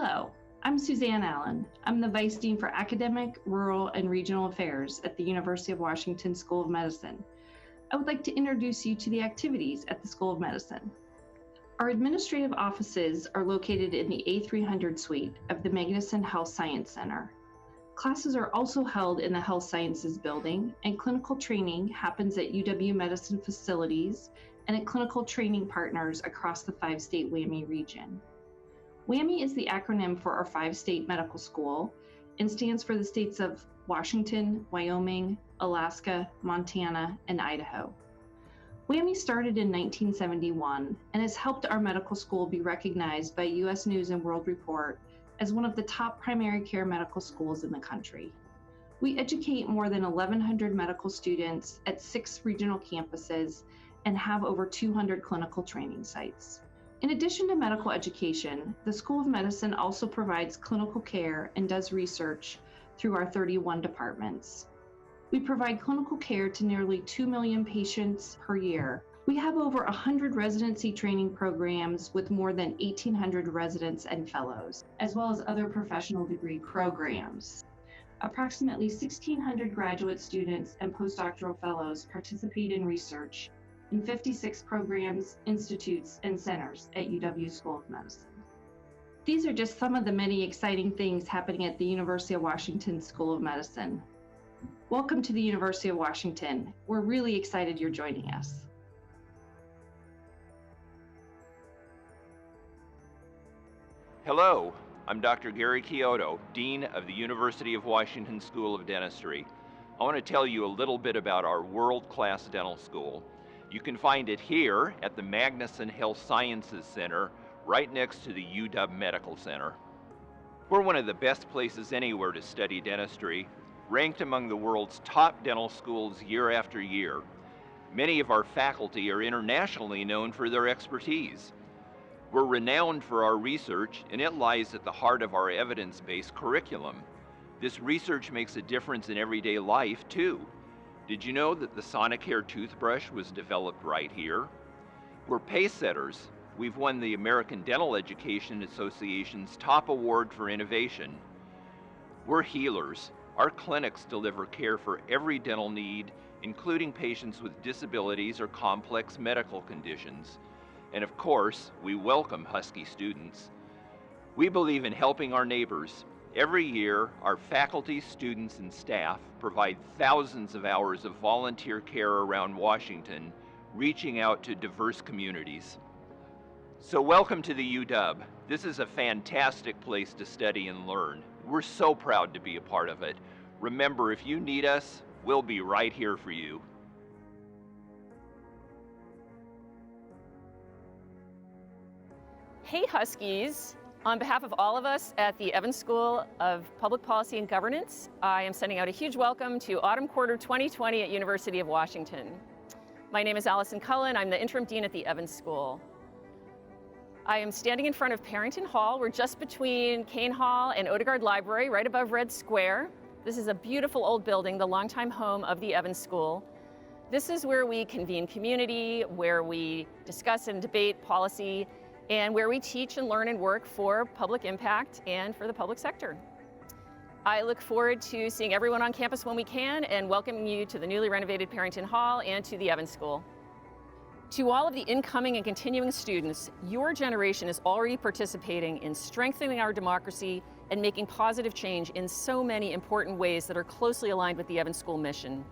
Hello, I'm Suzanne Allen. I'm the Vice Dean for Academic, Rural, and Regional Affairs at the University of Washington School of Medicine. I would like to introduce you to the activities at the School of Medicine. Our administrative offices are located in the A300 suite of the Magnuson Health Science Center. Classes are also held in the Health Sciences building, and clinical training happens at UW Medicine facilities and at clinical training partners across the 5-state WWAMI region. WWAMI is the acronym for our 5-state medical school and stands for the states of Washington, Wyoming, Alaska, Montana, and Idaho. WWAMI started in 1971 and has helped our medical school be recognized by U.S. News and World Report as one of the top primary care medical schools in the country. We educate more than 1,100 medical students at 6 regional campuses and have over 200 clinical training sites. In addition to medical education, the School of Medicine also provides clinical care and does research through our 31 departments. We provide clinical care to nearly 2 million patients per year. We have over 100 residency training programs with more than 1,800 residents and fellows, as well as other professional degree programs. Approximately 1,600 graduate students and postdoctoral fellows participate in research in 56 programs, institutes, and centers at UW School of Medicine. These are just some of the many exciting things happening at the University of Washington School of Medicine. Welcome to the University of Washington. We're really excited you're joining us. Hello, I'm Dr. Gary Chiodo, Dean of the University of Washington School of Dentistry. I want to tell you a little bit about our world-class dental school. You can find it here at the Magnuson Health Sciences Center, right next to the UW Medical Center. We're one of the best places anywhere to study dentistry, ranked among the world's top dental schools year after year. Many of our faculty are internationally known for their expertise. We're renowned for our research, and it lies at the heart of our evidence-based curriculum. This research makes a difference in everyday life, too. Did you know that the Sonicare toothbrush was developed right here? We're pace setters. We've won the American Dental Education Association's top award for innovation. We're healers. Our clinics deliver care for every dental need, including patients with disabilities or complex medical conditions. And of course, we welcome Husky students. We believe in helping our neighbors. Every year, our faculty, students, and staff provide thousands of hours of volunteer care around Washington, reaching out to diverse communities. So welcome to the UW. This is a fantastic place to study and learn. We're so proud to be a part of it. Remember, if you need us, we'll be right here for you. Hey Huskies! On behalf of all of us at the Evans School of Public Policy and Governance, I am sending out a huge welcome to Autumn Quarter 2020 at University of Washington. My name is Allison Cullen. I'm the interim dean at the Evans School. I am standing in front of Parrington Hall. We're just between Kane Hall and Odegaard Library, right above Red Square. This is a beautiful old building, the longtime home of the Evans School. This is where we convene community, where we discuss and debate policy, and where we teach and learn and work for public impact and for the public sector. I look forward to seeing everyone on campus when we can and welcoming you to the newly renovated Parrington Hall and to the Evans School. To all of the incoming and continuing students, your generation is already participating in strengthening our democracy and making positive change in so many important ways that are closely aligned with the Evans School mission.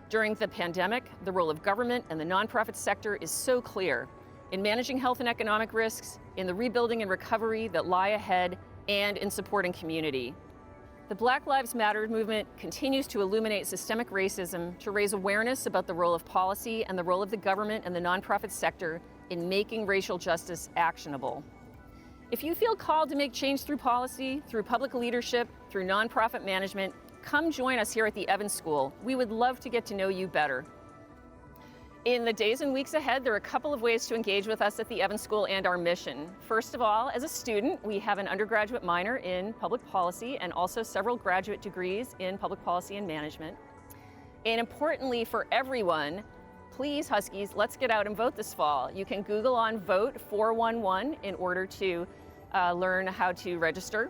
During the pandemic, the role of government and the nonprofit sector is so clear in managing health and economic risks, in the rebuilding and recovery that lie ahead, and in supporting community. The Black Lives Matter movement continues to illuminate systemic racism, to raise awareness about the role of policy and the role of the government and the nonprofit sector in making racial justice actionable. If you feel called to make change through policy, through public leadership, through nonprofit management, come join us here at the Evans School. We would love to get to know you better. In the days and weeks ahead, there are a couple of ways to engage with us at the Evans School and our mission. First of all, as a student, we have an undergraduate minor in public policy and also several graduate degrees in public policy and management. And importantly for everyone, please, Huskies, let's get out and vote this fall. You can Google on Vote 411 in order to learn how to register.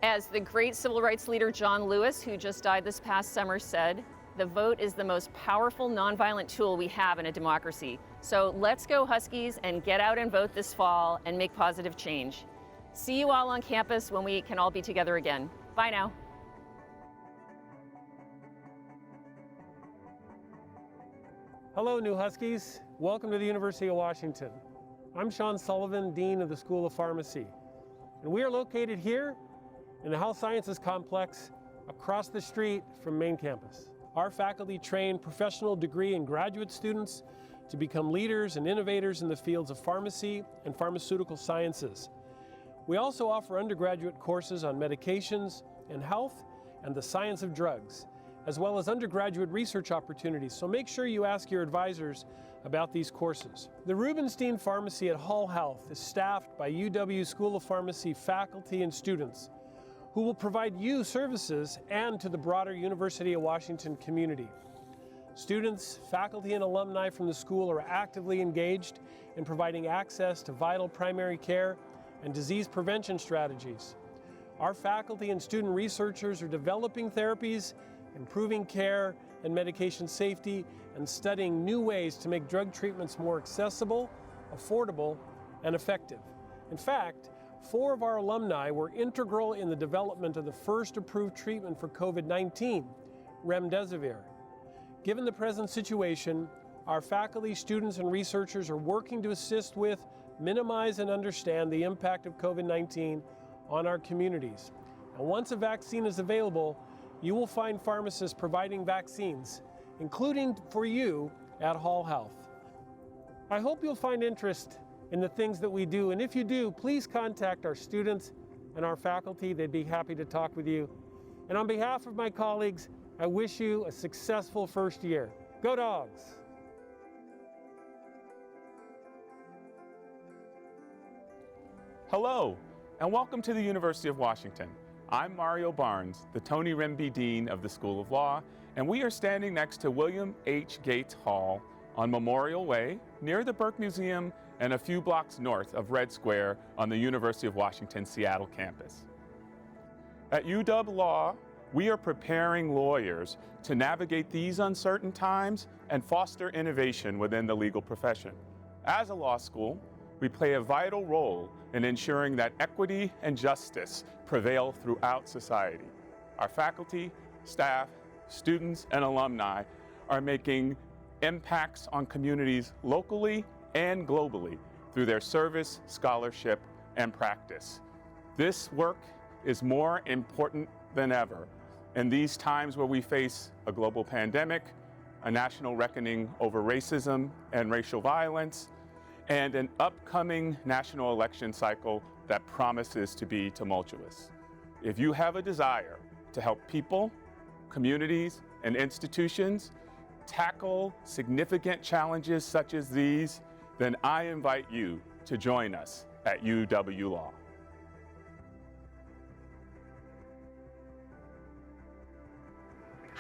As the great civil rights leader John Lewis, who just died this past summer, said, the vote is the most powerful nonviolent tool we have in a democracy. So let's go Huskies and get out and vote this fall and make positive change. See you all on campus when we can all be together again. Bye now. Hello, new Huskies. Welcome to the University of Washington. I'm Sean Sullivan, Dean of the School of Pharmacy. And we are located here in the Health Sciences Complex across the street from main campus. Our faculty train professional degree and graduate students to become leaders and innovators in the fields of pharmacy and pharmaceutical sciences. We also offer undergraduate courses on medications and health and the science of drugs, as well as undergraduate research opportunities, so make sure you ask your advisors about these courses. The Rubenstein Pharmacy at Hall Health is staffed by UW School of Pharmacy faculty and students who will provide you services and to the broader University of Washington community. Students, faculty, and alumni from the school are actively engaged in providing access to vital primary care and disease prevention strategies. Our faculty and student researchers are developing therapies, improving care and medication safety, and studying new ways to make drug treatments more accessible, affordable, and effective. In fact, 4 of our alumni were integral in the development of the first approved treatment for COVID-19, remdesivir. Given the present situation, our faculty, students, and researchers are working to assist with, minimize, and understand the impact of COVID-19 on our communities. And once a vaccine is available, you will find pharmacists providing vaccines, including for you at Hall Health. I hope you'll find interest in the things that we do, and if you do, please contact our students and our faculty. They'd be happy to talk with you. And on behalf of my colleagues, I wish you a successful first year. Go Dogs! Hello, and welcome to the University of Washington. I'm Mario Barnes, the Tony Remby Dean of the School of Law, and we are standing next to William H. Gates Hall on Memorial Way, near the Burke Museum and a few blocks north of Red Square on the University of Washington Seattle campus. At UW Law, we are preparing lawyers to navigate these uncertain times and foster innovation within the legal profession. As a law school, we play a vital role in ensuring that equity and justice prevail throughout society. Our faculty, staff, students, and alumni are making impacts on communities locally and globally through their service, scholarship, and practice. This work is more important than ever in these times where we face a global pandemic, a national reckoning over racism and racial violence, and an upcoming national election cycle that promises to be tumultuous. If you have a desire to help people, communities, and institutions tackle significant challenges such as these, then I invite you to join us at UW Law.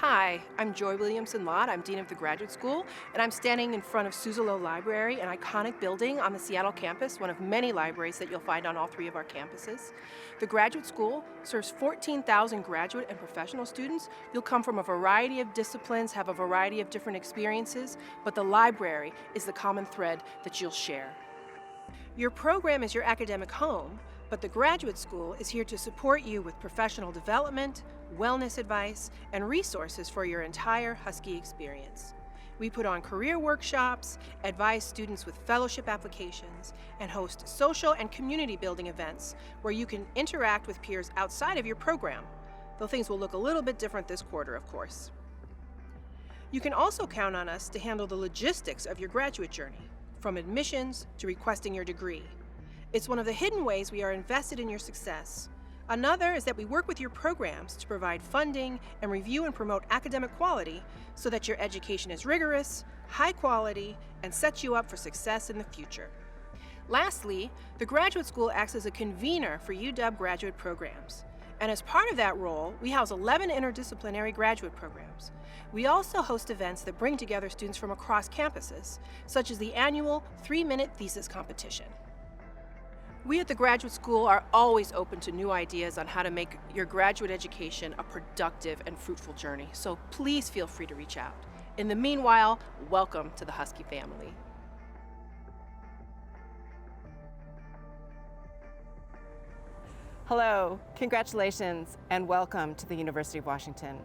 Hi, I'm Joy Williamson-Lott. I'm Dean of the Graduate School, and I'm standing in front of Suzzallo Library, an iconic building on the Seattle campus, one of many libraries that you'll find on all 3 of our campuses. The Graduate School serves 14,000 graduate and professional students. You'll come from a variety of disciplines, have a variety of different experiences, but the library is the common thread that you'll share. Your program is your academic home, but the Graduate School is here to support you with professional development, wellness advice, and resources for your entire Husky experience. We put on career workshops, advise students with fellowship applications, and host social and community building events where you can interact with peers outside of your program, though things will look a little bit different this quarter, of course. You can also count on us to handle the logistics of your graduate journey, from admissions to requesting your degree. It's one of the hidden ways we are invested in your success. Another is that we work with your programs to provide funding and review and promote academic quality so that your education is rigorous, high quality, and sets you up for success in the future. Lastly, the Graduate School acts as a convener for UW graduate programs. And as part of that role, we house 11 interdisciplinary graduate programs. We also host events that bring together students from across campuses, such as the annual 3-minute thesis competition. We at the Graduate School are always open to new ideas on how to make your graduate education a productive and fruitful journey, so please feel free to reach out. In the meanwhile, welcome to the Husky family. Hello, congratulations, and welcome to the University of Washington.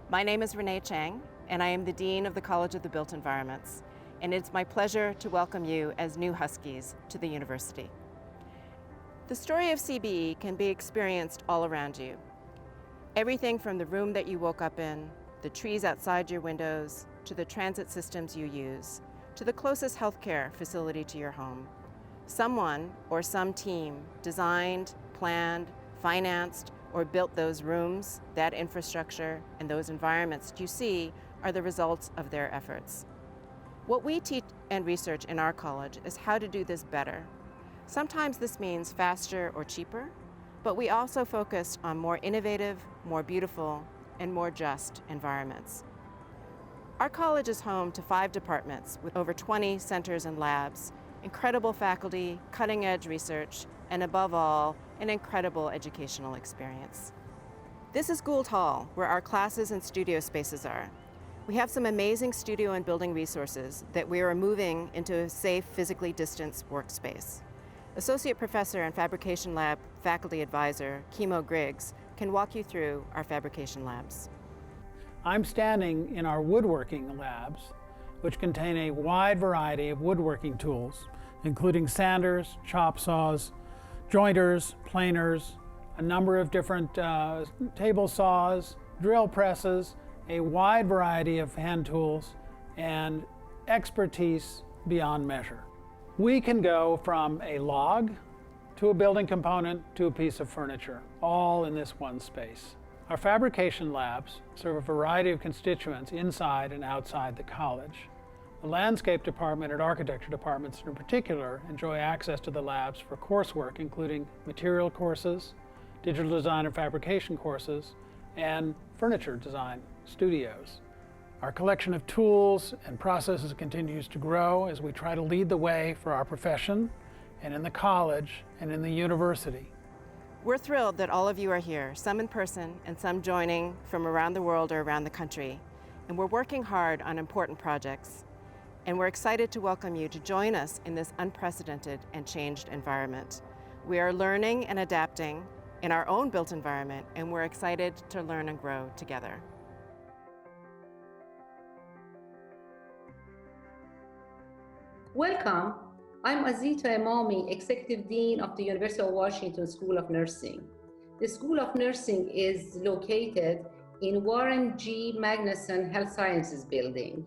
My name is Renee Chang, and I am the Dean of the College of the Built Environments, and it's my pleasure to welcome you as new Huskies to the university. The story of CBE can be experienced all around you. Everything from the room that you woke up in, the trees outside your windows, to the transit systems you use, to the closest healthcare facility to your home. Someone or some team designed, planned, financed, or built those rooms, that infrastructure, and those environments that you see are the results of their efforts. What we teach and research in our college is how to do this better. Sometimes this means faster or cheaper, but we also focus on more innovative, more beautiful, and more just environments. Our college is home to 5 departments with over 20 centers and labs, incredible faculty, cutting-edge research, and above all, an incredible educational experience. This is Gould Hall, where our classes and studio spaces are. We have some amazing studio and building resources that we are moving into a safe, physically distanced workspace. Associate Professor and Fabrication Lab Faculty Advisor, Kimo Griggs, can walk you through our fabrication labs. I'm standing in our woodworking labs, which contain a wide variety of woodworking tools, including sanders, chop saws, jointers, planers, a number of different table saws, drill presses, a wide variety of hand tools, and expertise beyond measure. We can go from a log to a building component to a piece of furniture, all in this one space. Our fabrication labs serve a variety of constituents inside and outside the college. The landscape department and architecture departments in particular enjoy access to the labs for coursework, including material courses, digital design and fabrication courses, and furniture design studios. Our collection of tools and processes continues to grow as we try to lead the way for our profession and in the college and in the university. We're thrilled that all of you are here, some in person and some joining from around the world or around the country. And we're working hard on important projects. And we're excited to welcome you to join us in this unprecedented and changed environment. We are learning and adapting in our own built environment, and we're excited to learn and grow together. Welcome. I'm Azita Emami, Executive Dean of the University of Washington School of Nursing. The School of Nursing is located in Warren G. Magnuson Health Sciences Building.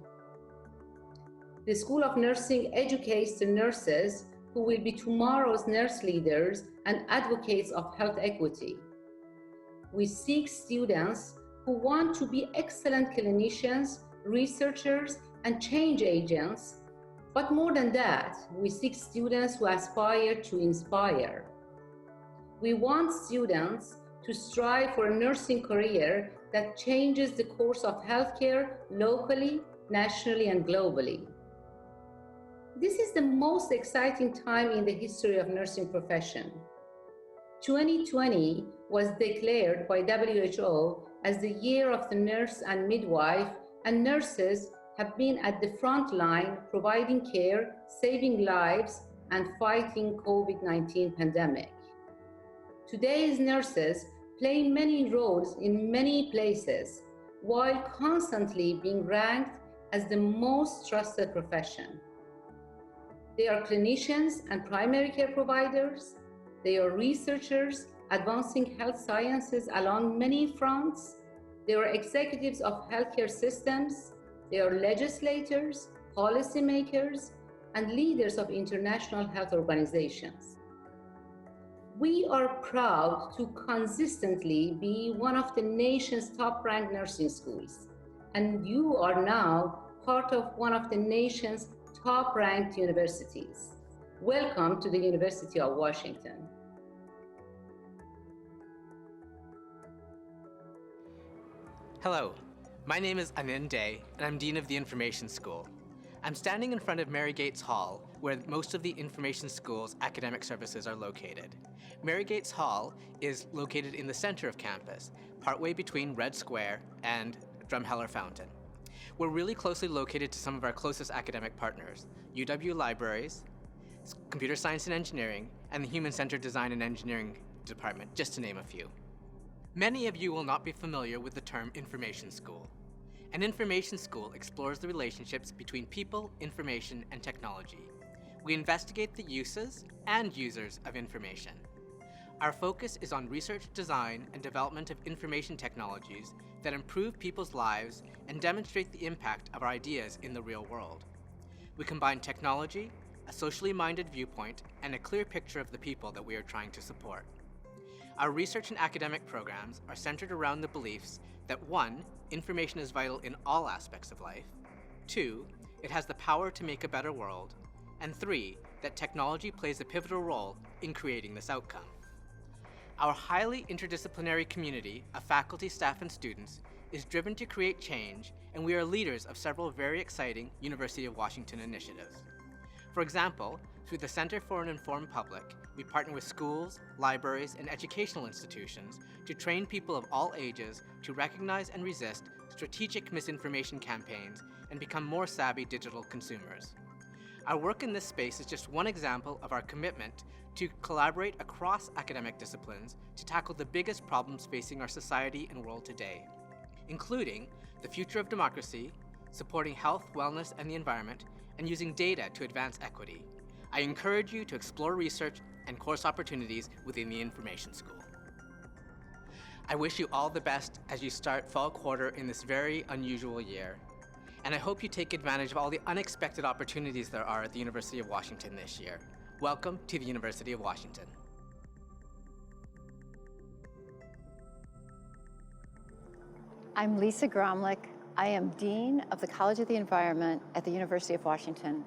The School of Nursing educates the nurses who will be tomorrow's nurse leaders and advocates of health equity. We seek students who want to be excellent clinicians, researchers, and change agents. But more than that, we seek students who aspire to inspire. We want students to strive for a nursing career that changes the course of healthcare locally, nationally, and globally. This is the most exciting time in the history of nursing profession. 2020 was declared by WHO as the year of the nurse and midwife, and nurses have been at the front line providing care, saving lives, and fighting COVID-19 pandemic. Today's nurses play many roles in many places, while constantly being ranked as the most trusted profession. They are clinicians and primary care providers. They are researchers advancing health sciences along many fronts. They are executives of healthcare systems. They are legislators, policymakers, and leaders of international health organizations. We are proud to consistently be one of the nation's top-ranked nursing schools, and you are now part of one of the nation's top-ranked universities. Welcome to the University of Washington. Hello, my name is Anin Day, and I'm Dean of the Information School. I'm standing in front of Mary Gates Hall, where most of the Information School's academic services are located. Mary Gates Hall is located in the center of campus, partway between Red Square and Drumheller Fountain. We're really closely located to some of our closest academic partners, UW Libraries, Computer Science and Engineering, and the Human Centered Design and Engineering Department, just to name a few. Many of you will not be familiar with the term Information School. An information school explores the relationships between people, information, and technology. We investigate the uses and users of information. Our focus is on research, design, and development of information technologies that improve people's lives and demonstrate the impact of our ideas in the real world. We combine technology, a socially minded viewpoint, and a clear picture of the people that we are trying to support. Our research and academic programs are centered around the beliefs that 1, information is vital in all aspects of life, 2, it has the power to make a better world, and 3, that technology plays a pivotal role in creating this outcome. Our highly interdisciplinary community of faculty, staff, and students is driven to create change, and we are leaders of several very exciting University of Washington initiatives. For example, through the Center for an Informed Public, we partner with schools, libraries, and educational institutions to train people of all ages to recognize and resist strategic misinformation campaigns and become more savvy digital consumers. Our work in this space is just one example of our commitment to collaborate across academic disciplines to tackle the biggest problems facing our society and world today, including the future of democracy, supporting health, wellness, and the environment, and using data to advance equity. I encourage you to explore research and course opportunities within the Information School. I wish you all the best as you start fall quarter in this very unusual year. And I hope you take advantage of all the unexpected opportunities there are at the University of Washington this year. Welcome to the University of Washington. I'm Lisa Gromlich. I am Dean of the College of the Environment at the University of Washington.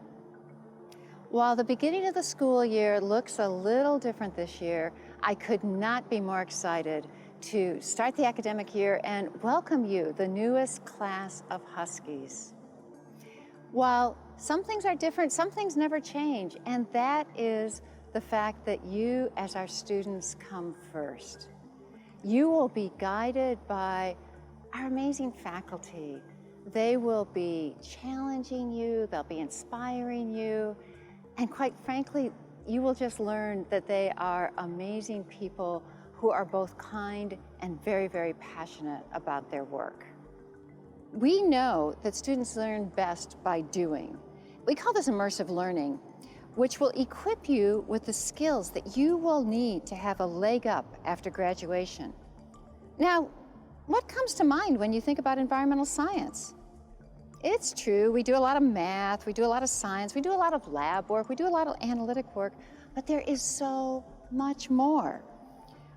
While the beginning of the school year looks a little different this year, I could not be more excited to start the academic year and welcome you, the newest class of Huskies. While some things are different, some things never change, and that is the fact that you, as our students, come first. You will be guided by our amazing faculty. They will be challenging you, they'll be inspiring you, and quite frankly, you will just learn that they are amazing people who are both kind and very, very passionate about their work. We know that students learn best by doing. We call this immersive learning, which will equip you with the skills that you will need to have a leg up after graduation. Now, what comes to mind when you think about environmental science? It's true, we do a lot of math, we do a lot of science, we do a lot of lab work, we do a lot of analytic work, but there is so much more.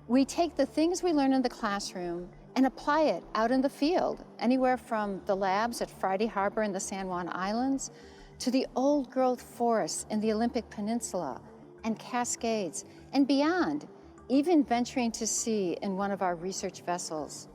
We take the things we learn in the classroom and apply it out in the field, anywhere from the labs at Friday Harbor in the San Juan Islands to the old growth forests in the Olympic Peninsula and Cascades and beyond, even venturing to sea in one of our research vessels.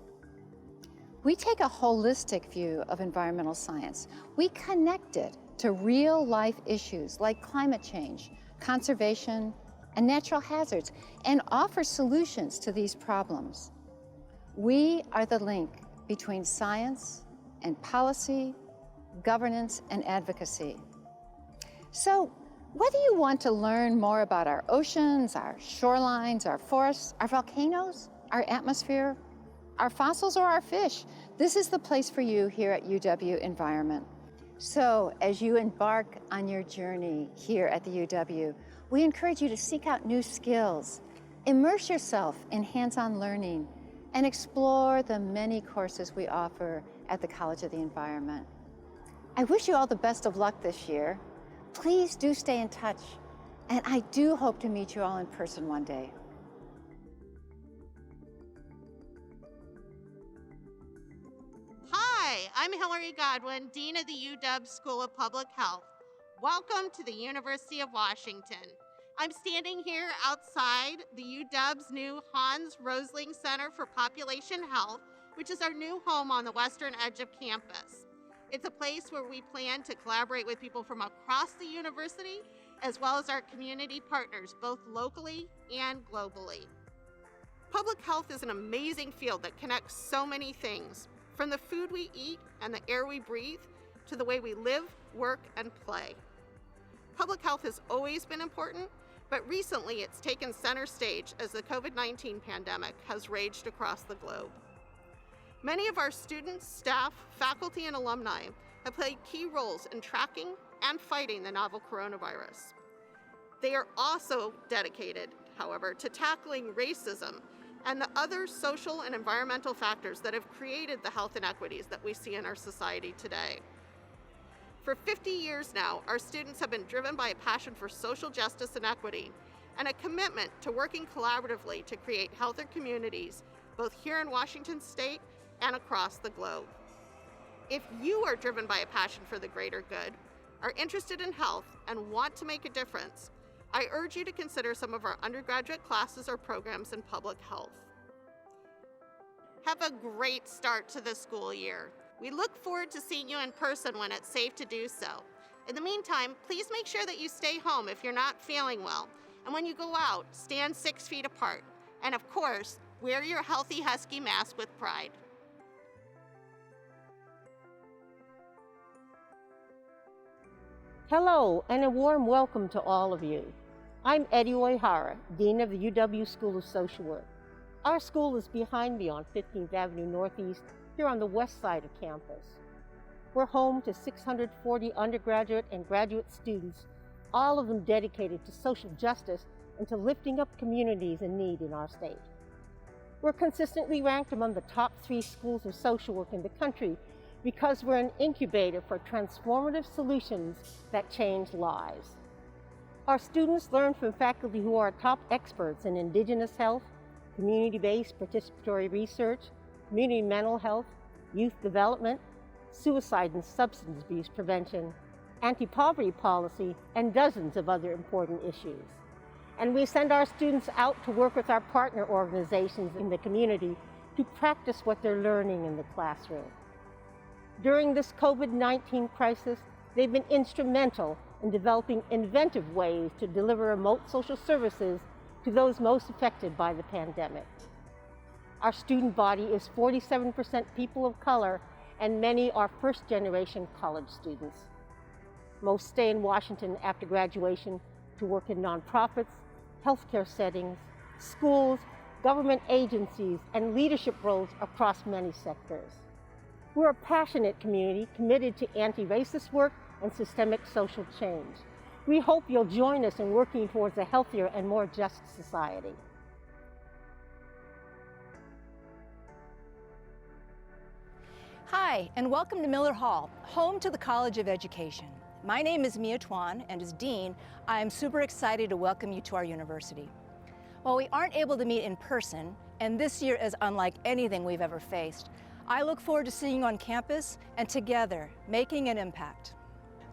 We take a holistic view of environmental science. We connect it to real life issues like climate change, conservation, and natural hazards, and offer solutions to these problems. We are the link between science and policy, governance, and advocacy. So, whether you want to learn more about our oceans, our shorelines, our forests, our volcanoes, our atmosphere, our fossils, or our fish, this is the place for you here at UW Environment. So, as you embark on your journey here at the UW, we encourage you to seek out new skills, immerse yourself in hands-on learning, and explore the many courses we offer at the College of the Environment. I wish you all the best of luck this year. Please do stay in touch, and I do hope to meet you all in person one day. Hi, I'm Hillary Godwin, Dean of the UW School of Public Health. Welcome to the University of Washington. I'm standing here outside the UW's new Hans Rosling Center for Population Health, which is our new home on the western edge of campus. It's a place where we plan to collaborate with people from across the university, as well as our community partners, both locally and globally. Public health is an amazing field that connects so many things, from the food we eat and the air we breathe, to the way we live, work, and play. Public health has always been important, but recently it's taken center stage as the COVID-19 pandemic has raged across the globe. Many of our students, staff, faculty, and alumni have played key roles in tracking and fighting the novel coronavirus. They are also dedicated, however, to tackling racism and the other social and environmental factors that have created the health inequities that we see in our society today. For 50 years now, our students have been driven by a passion for social justice and equity, and a commitment to working collaboratively to create healthier communities, both here in Washington State and across the globe. If you are driven by a passion for the greater good, are interested in health, and want to make a difference, I urge you to consider some of our undergraduate classes or programs in public health. Have a great start to the school year. We look forward to seeing you in person when it's safe to do so. In the meantime, please make sure that you stay home if you're not feeling well. And when you go out, stand 6 feet apart. And of course, wear your healthy Husky mask with pride. Hello, and a warm welcome to all of you. I'm Eddie Oihara, Dean of the UW School of Social Work. Our school is behind me on 15th Avenue Northeast, here on the west side of campus. We're home to 640 undergraduate and graduate students, all of them dedicated to social justice and to lifting up communities in need in our state. We're consistently ranked among the top 3 schools of social work in the country because we're an incubator for transformative solutions that change lives. Our students learn from faculty who are top experts in Indigenous health, community-based participatory research, community mental health, youth development, suicide and substance abuse prevention, anti-poverty policy, and dozens of other important issues. And we send our students out to work with our partner organizations in the community to practice what they're learning in the classroom. During this COVID-19 crisis, they've been instrumental in developing inventive ways to deliver remote social services to those most affected by the pandemic. Our student body is 47% people of color, and many are first-generation college students. Most stay in Washington after graduation to work in nonprofits, healthcare settings, schools, government agencies, and leadership roles across many sectors. We're a passionate community committed to anti-racist work and systemic social change. We hope you'll join us in working towards a healthier and more just society. Hi, and welcome to Miller Hall, home to the College of Education. My name is Mia Tuan, and as Dean, I am super excited to welcome you to our university. While we aren't able to meet in person, and this year is unlike anything we've ever faced, I look forward to seeing you on campus and together making an impact.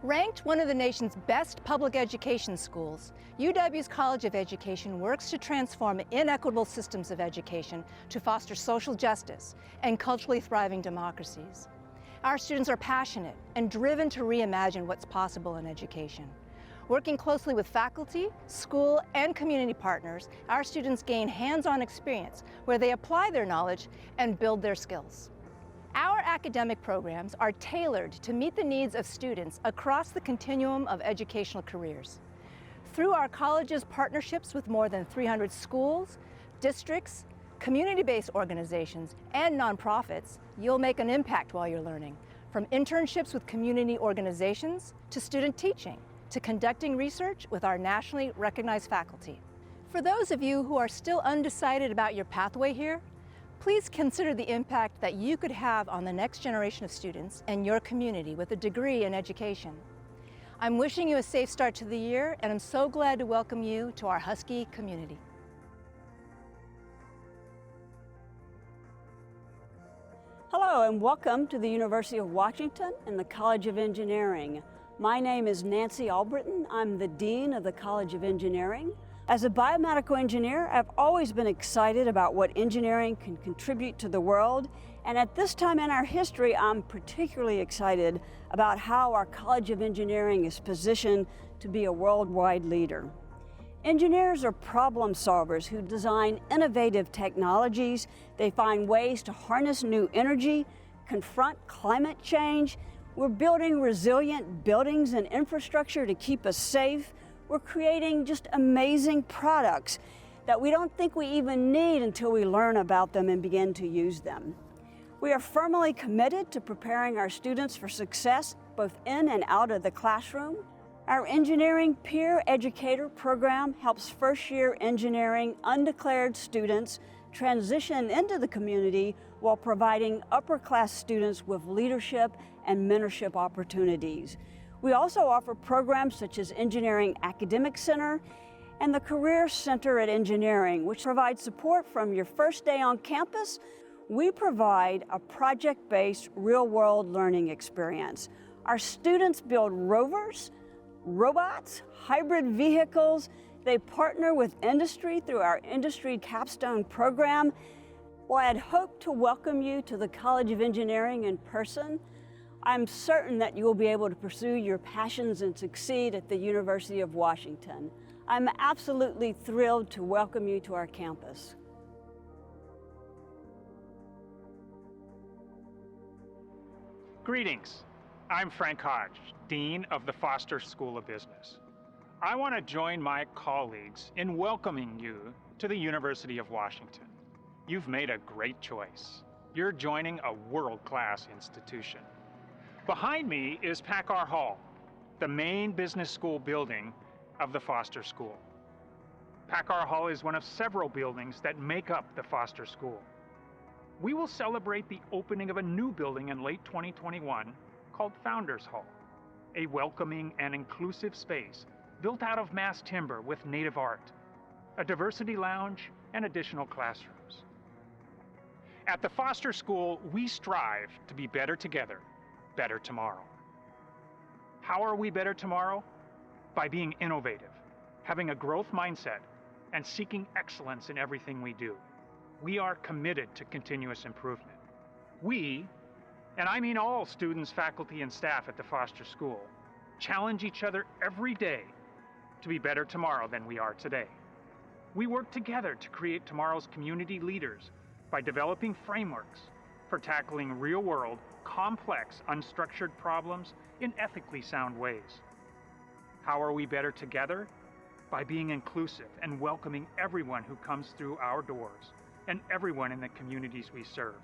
Ranked one of the nation's best public education schools, UW's College of Education works to transform inequitable systems of education to foster social justice and culturally thriving democracies. Our students are passionate and driven to reimagine what's possible in education. Working closely with faculty, school, and community partners, our students gain hands-on experience where they apply their knowledge and build their skills. Our academic programs are tailored to meet the needs of students across the continuum of educational careers. Through our college's partnerships with more than 300 schools, districts, community-based organizations, and nonprofits, you'll make an impact while you're learning, from internships with community organizations to student teaching, to conducting research with our nationally recognized faculty. For those of you who are still undecided about your pathway here, please consider the impact that you could have on the next generation of students and your community with a degree in education. I'm wishing you a safe start to the year, and I'm so glad to welcome you to our Husky community. Hello, and welcome to the University of Washington and the College of Engineering. My name is Nancy Albritton. I'm the Dean of the College of Engineering. As a biomedical engineer, I've always been excited about what engineering can contribute to the world And at this time in our history, I'm particularly excited about how our College of Engineering is positioned to be a worldwide leader. Engineers are problem solvers who design innovative technologies. They find ways to harness new energy, confront climate change. We're building resilient buildings and infrastructure to keep us safe. We're creating just amazing products that we don't think we even need until we learn about them and begin to use them. We are firmly committed to preparing our students for success both in and out of the classroom. Our Engineering Peer Educator program helps first-year engineering undeclared students transition into the community while providing upper-class students with leadership and mentorship opportunities. We also offer programs such as Engineering Academic Center and the Career Center at Engineering, which provides support from your first day on campus. We provide a project-based real-world learning experience. Our students build rovers, robots, hybrid vehicles. They partner with industry through our Industry Capstone program. While I'd hoped to welcome you to the College of Engineering in person, I'm certain that you will be able to pursue your passions and succeed at the University of Washington. I'm absolutely thrilled to welcome you to our campus. Greetings. I'm Frank Hodge, Dean of the Foster School of Business. I want to join my colleagues in welcoming you to the University of Washington. You've made a great choice. You're joining a world-class institution. Behind me is Packard Hall, the main business school building of the Foster School. Packard Hall is one of several buildings that make up the Foster School. We will celebrate the opening of a new building in late 2021 called Founders Hall, a welcoming and inclusive space built out of mass timber with native art, a diversity lounge, and additional classrooms. At the Foster School, we strive to be better together, better tomorrow. How are we better tomorrow? By being innovative, having a growth mindset, and seeking excellence in everything we do. We are committed to continuous improvement. We, and I mean all students, faculty, and staff at the Foster School, challenge each other every day to be better tomorrow than we are today. We work together to create tomorrow's community leaders by developing frameworks for tackling real-world, complex, unstructured problems in ethically sound ways. How are we better together? By being inclusive and welcoming everyone who comes through our doors and everyone in the communities we serve.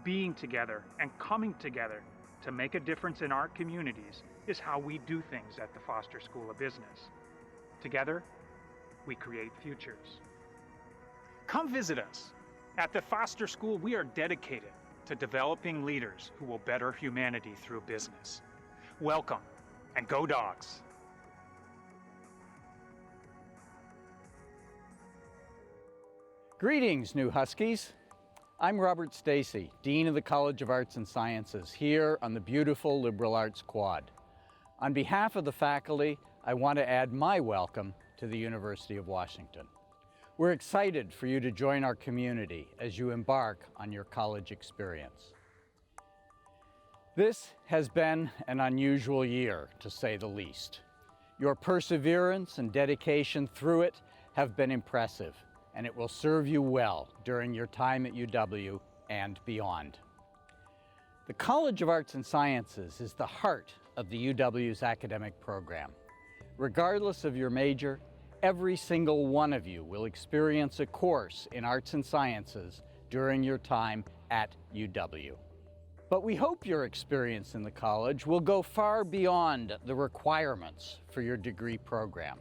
Being together and coming together to make a difference in our communities is how we do things at the Foster School of Business. Together, we create futures. Come visit us. At the Foster School, we are dedicated to developing leaders who will better humanity through business. Welcome, and go Dogs! Greetings, new Huskies. I'm Robert Stacy, Dean of the College of Arts and Sciences, here on the beautiful Liberal Arts Quad. On behalf of the faculty, I want to add my welcome to the University of Washington. We're excited for you to join our community as you embark on your college experience. This has been an unusual year, to say the least. Your perseverance and dedication through it have been impressive, and it will serve you well during your time at UW and beyond. The College of Arts and Sciences is the heart of the UW's academic program. Regardless of your major, every single one of you will experience a course in arts and sciences during your time at UW. But we hope your experience in the college will go far beyond the requirements for your degree program.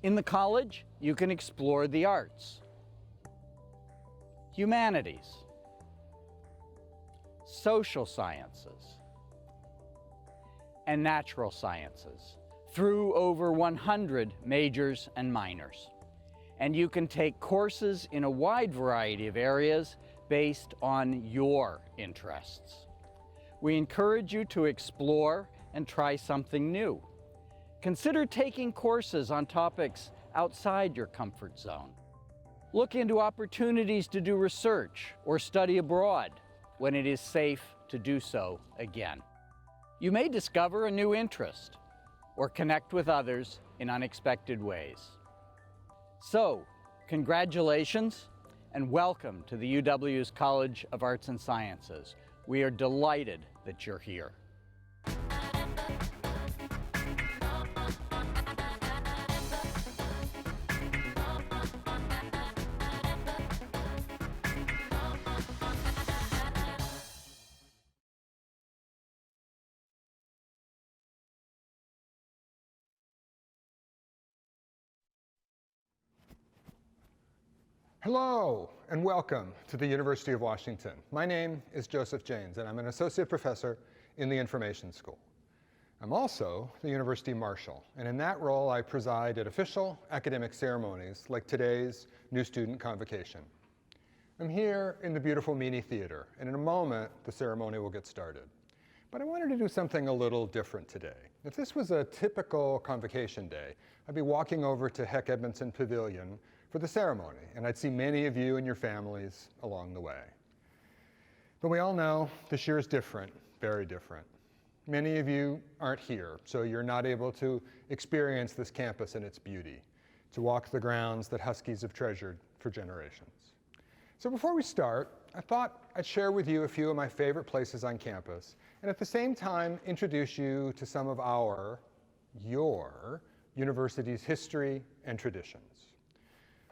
In the college, you can explore the arts, humanities, social sciences, and natural sciences through over 100 majors and minors. And you can take courses in a wide variety of areas based on your interests. We encourage you to explore and try something new. Consider taking courses on topics outside your comfort zone. Look into opportunities to do research or study abroad when it is safe to do so again. You may discover a new interest or connect with others in unexpected ways. So, congratulations and welcome to the UW's College of Arts and Sciences. We are delighted that you're here. Hello and welcome to the University of Washington. My name is Joseph Janes and I'm an associate professor in the Information School. I'm also the University Marshal, and in that role I preside at official academic ceremonies like today's new Student Convocation. I'm here in the beautiful Meany Theater, and in a moment the ceremony will get started. But I wanted to do something a little different today. If this was a typical convocation day, I'd be walking over to Heck Edmondson Pavilion for the ceremony, and I'd see many of you and your families along the way. But we all know this year is different, very different. Many of you aren't here, so you're not able to experience this campus and its beauty, to walk the grounds that Huskies have treasured for generations. So before we start, I thought I'd share with you a few of my favorite places on campus, and at the same time introduce you to some of your university's history and traditions.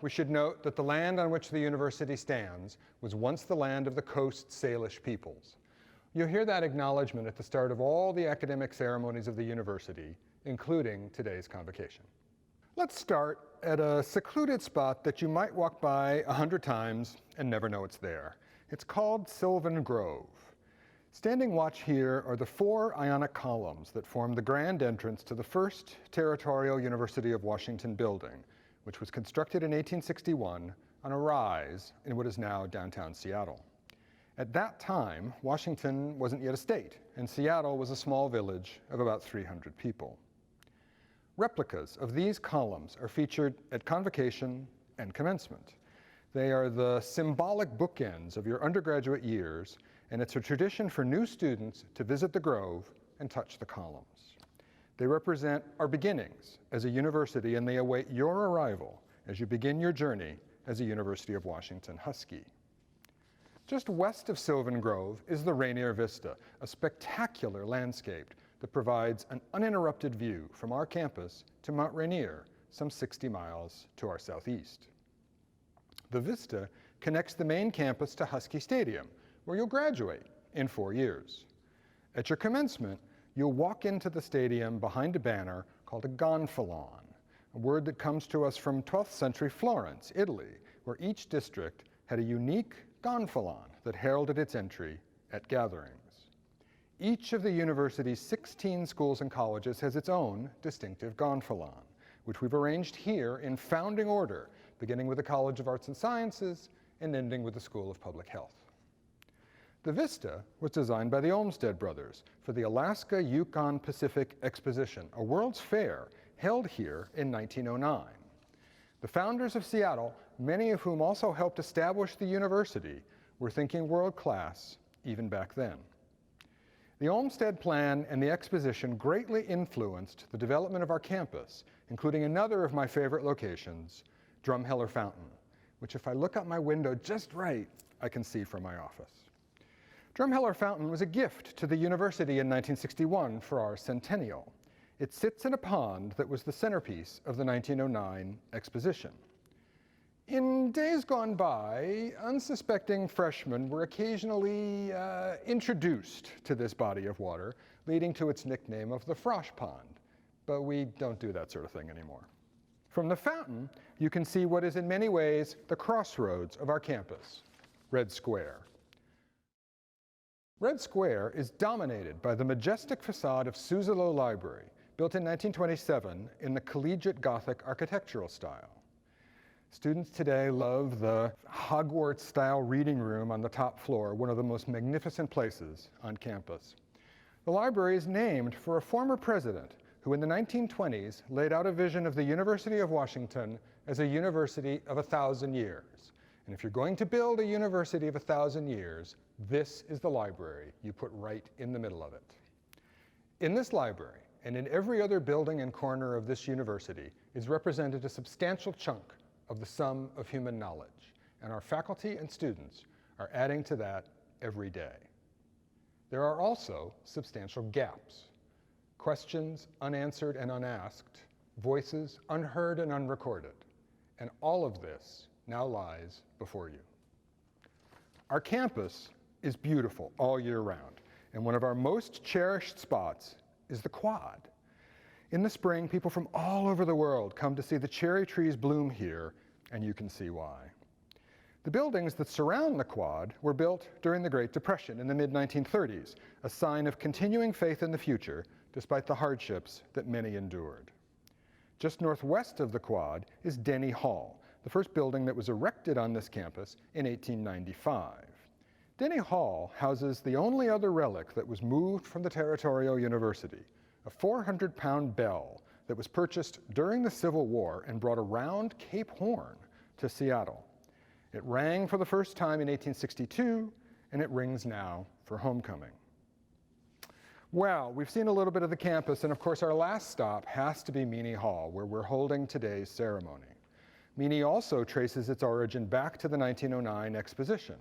We should note that the land on which the university stands was once the land of the Coast Salish peoples. You'll hear that acknowledgement at the start of all the academic ceremonies of the university, including today's convocation. Let's start at a secluded spot that you might walk by 100 times and never know it's there. It's called Sylvan Grove. Standing watch here are the 4 Ionic columns that form the grand entrance to the first territorial University of Washington building, which was constructed in 1861 on a rise in what is now downtown Seattle. At that time, Washington wasn't yet a state, and Seattle was a small village of about 300 people. Replicas of these columns are featured at Convocation and Commencement. They are the symbolic bookends of your undergraduate years, and it's a tradition for new students to visit the Grove and touch the columns. They represent our beginnings as a university, and they await your arrival as you begin your journey as a University of Washington Husky. Just west of Sylvan Grove is the Rainier Vista, a spectacular landscape that provides an uninterrupted view from our campus to Mount Rainier, some 60 miles to our southeast. The vista connects the main campus to Husky Stadium, where you'll graduate in 4 years. At your commencement, you'll walk into the stadium behind a banner called a gonfalon, a word that comes to us from 12th century Florence, Italy, where each district had a unique gonfalon that heralded its entry at gatherings. Each of the university's 16 schools and colleges has its own distinctive gonfalon, which we've arranged here in founding order, beginning with the College of Arts and Sciences and ending with the School of Public Health. The Vista was designed by the Olmsted brothers for the Alaska Yukon Pacific Exposition, a World's Fair held here in 1909. The founders of Seattle, many of whom also helped establish the university, were thinking world class even back then. The Olmsted Plan and the Exposition greatly influenced the development of our campus, including another of my favorite locations, Drumheller Fountain, which if I look out my window just right, I can see from my office. Drumheller Fountain was a gift to the university in 1961 for our centennial. It sits in a pond that was the centerpiece of the 1909 exposition. In days gone by, unsuspecting freshmen were occasionally introduced to this body of water, leading to its nickname of the Frosh Pond, but we don't do that sort of thing anymore. From the fountain, you can see what is in many ways the crossroads of our campus, Red Square. Red Square is dominated by the majestic facade of Suzzallo Library, built in 1927 in the collegiate Gothic architectural style. Students today love the Hogwarts-style reading room on the top floor, one of the most magnificent places on campus. The library is named for a former president who in the 1920s laid out a vision of the University of Washington as a university of 1,000 years. And if you're going to build a university of 1,000 years, this is the library you put right in the middle of it. In this library, and in every other building and corner of this university, is represented a substantial chunk of the sum of human knowledge. And our faculty and students are adding to that every day. There are also substantial gaps. Questions unanswered and unasked, voices unheard and unrecorded. And all of this now lies before you. Our campus is beautiful all year round, and one of our most cherished spots is the quad. In the spring, people from all over the world come to see the cherry trees bloom here, and you can see why. The buildings that surround the quad were built during the Great Depression in the mid-1930s, a sign of continuing faith in the future despite the hardships that many endured. Just northwest of the quad is Denny Hall, the first building that was erected on this campus in 1895. Denny Hall houses the only other relic that was moved from the Territorial University, a 400-pound bell that was purchased during the Civil War and brought around Cape Horn to Seattle. It rang for the first time in 1862, and it rings now for homecoming. Well, we've seen a little bit of the campus, and of course our last stop has to be Meany Hall, where we're holding today's ceremony. Meany also traces its origin back to the 1909 Exposition.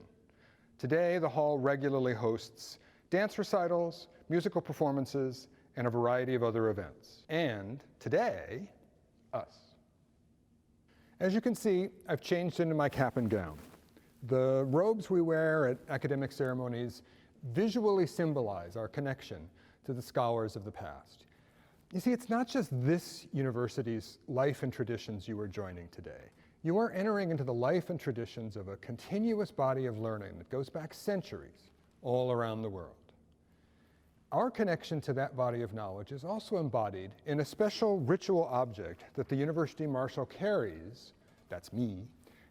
Today, the hall regularly hosts dance recitals, musical performances, and a variety of other events. And today, us. As you can see, I've changed into my cap and gown. The robes we wear at academic ceremonies visually symbolize our connection to the scholars of the past. You see, it's not just this university's life and traditions you are joining today. You are entering into the life and traditions of a continuous body of learning that goes back centuries all around the world. Our connection to that body of knowledge is also embodied in a special ritual object that the University Marshal carries, that's me,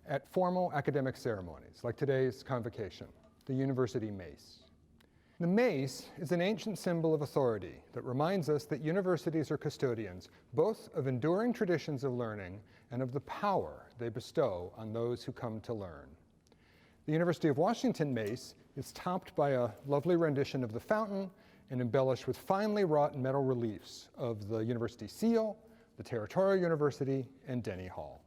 at formal academic ceremonies, like today's convocation, the University Mace. The mace is an ancient symbol of authority that reminds us that universities are custodians both of enduring traditions of learning and of the power they bestow on those who come to learn. The University of Washington mace is topped by a lovely rendition of the fountain and embellished with finely wrought metal reliefs of the university seal, the Territorial University, and Denny Hall.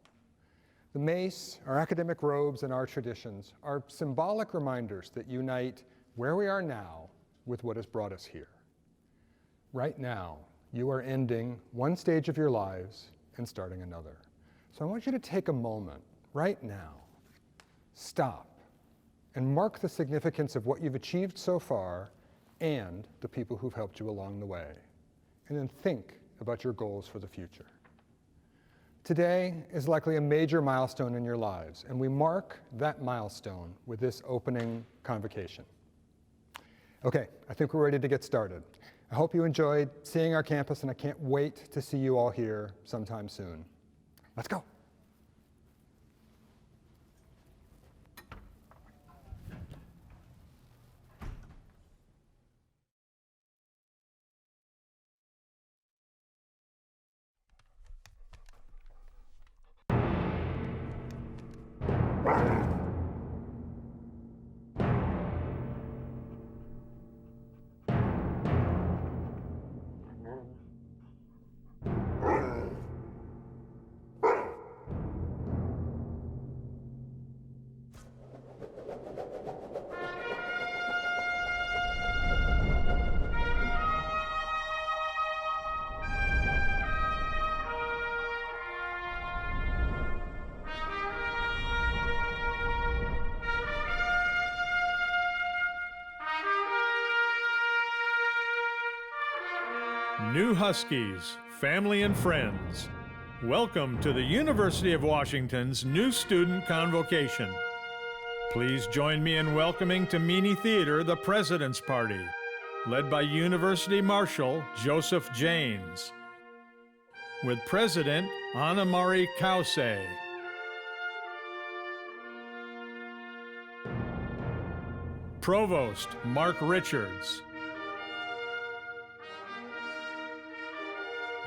The mace, our academic robes, and our traditions are symbolic reminders that unite where we are now with what has brought us here. Right now, you are ending one stage of your lives and starting another. So I want you to take a moment right now, stop, and mark the significance of what you've achieved so far and the people who've helped you along the way. And then think about your goals for the future. Today is likely a major milestone in your lives, and we mark that milestone with this opening convocation. Okay, I think we're ready to get started. I hope you enjoyed seeing our campus, and I can't wait to see you all here sometime soon. Let's go. New Huskies, family and friends, welcome to the University of Washington's new Student Convocation. Please join me in welcoming to Meany Theater the President's Party, led by University Marshal Joseph Janes, with President Anna Marie Kause, Provost Mark Richards,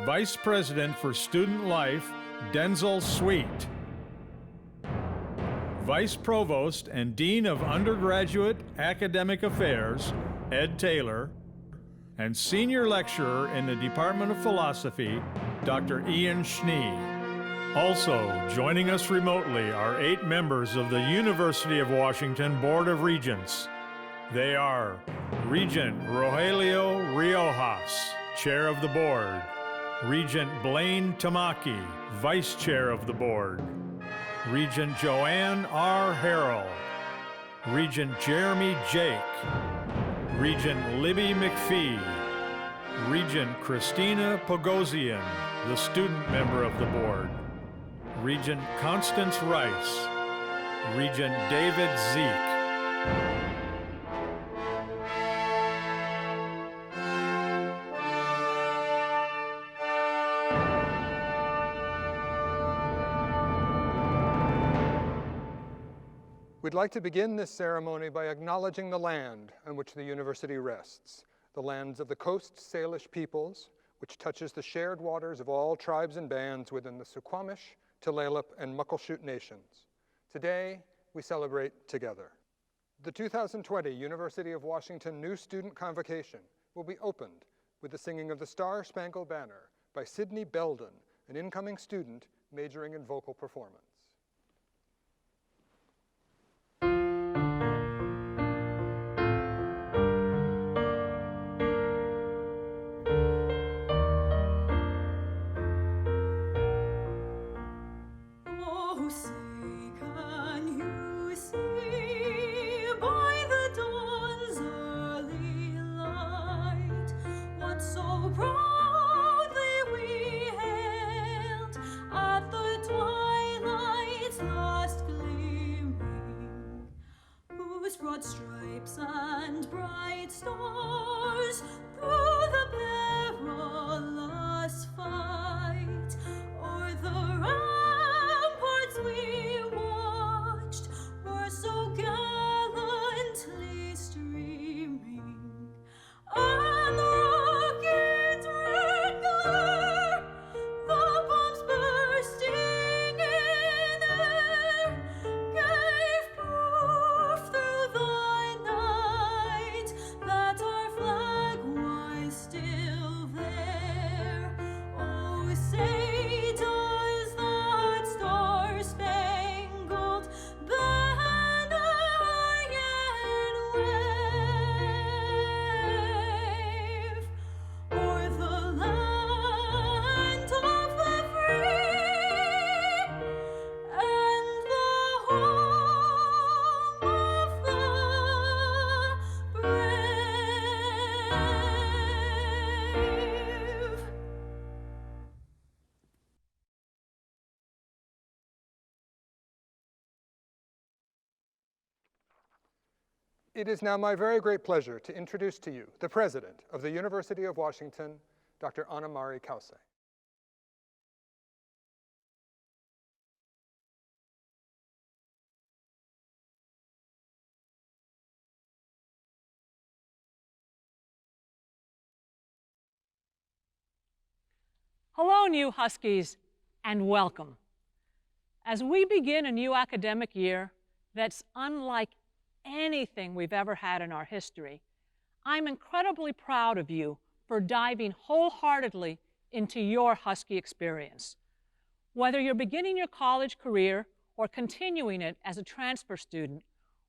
Vice President for Student Life, Denzel Sweet. Vice Provost and Dean of Undergraduate Academic Affairs, Ed Taylor, and Senior Lecturer in the Department of Philosophy, Dr. Ian Schnee. Also joining us remotely are 8 members of the University of Washington Board of Regents. They are Regent Rogelio Riojas, Chair of the Board, Regent Blaine Tamaki, Vice Chair of the Board, Regent Joanne R. Harrell, Regent Jeremy Jake, Regent Libby McPhee, Regent Christina Pogosian, the student member of the board, Regent Constance Rice, Regent David Zeke. We'd like to begin this ceremony by acknowledging the land on which the university rests, the lands of the Coast Salish peoples, which touches the shared waters of all tribes and bands within the Suquamish, Tulalip, and Muckleshoot nations. Today, we celebrate together. The 2020 University of Washington New Student Convocation will be opened with the singing of the Star-Spangled Banner by Sydney Belden, an incoming student majoring in vocal performance. Broad stripes and bright stars through the perilous fight, o'er the ramparts we watched were so gallantly streaming, and the rocket's red glare, the bombs bursting in air, gave proof through the night that our flag was still there. Oh, say does that star-spangled banner yet wave o'er the land of the free and the home of the brave. It is now my very great pleasure to introduce to you the President of the University of Washington, Dr. Anna-Marie Kause. Hello, new Huskies, and welcome. As we begin a new academic year that's unlike anything we've ever had in our history, I'm incredibly proud of you for diving wholeheartedly into your Husky experience. Whether you're beginning your college career or continuing it as a transfer student,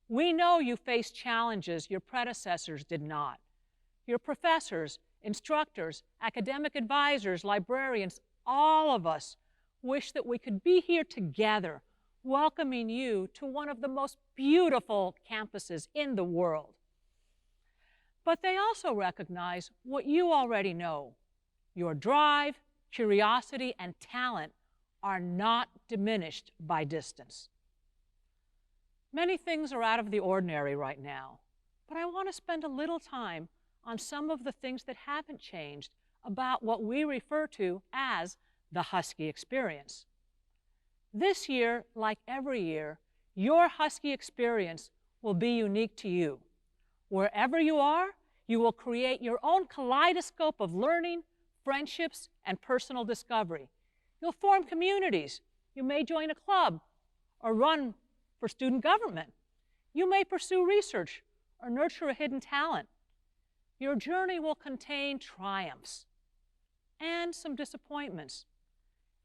we know you face challenges your predecessors did not. Your professors, instructors, academic advisors, librarians, all of us wish that we could be here together, welcoming you to one of the most beautiful campuses in the world. But they also recognize what you already know. Your drive, curiosity, and talent are not diminished by distance. Many things are out of the ordinary right now, but I want to spend a little time on some of the things that haven't changed about what we refer to as the Husky experience. This year, like every year, your Husky experience will be unique to you. Wherever you are, you will create your own kaleidoscope of learning, friendships, and personal discovery. You'll form communities. You may join a club or run for student government. You may pursue research or nurture a hidden talent. Your journey will contain triumphs and some disappointments,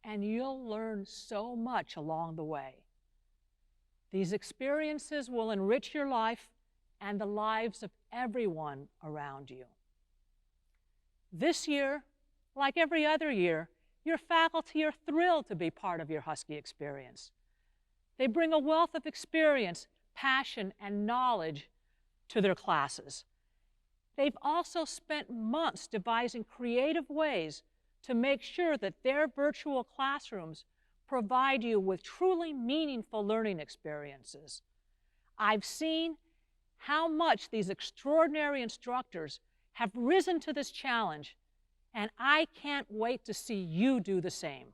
and you'll learn so much along the way. These experiences will enrich your life and the lives of everyone around you. This year, like every other year, your faculty are thrilled to be part of your Husky experience. They bring a wealth of experience, passion, and knowledge to their classes. They've also spent months devising creative ways to make sure that their virtual classrooms provide you with truly meaningful learning experiences. I've seen how much these extraordinary instructors have risen to this challenge, and I can't wait to see you do the same.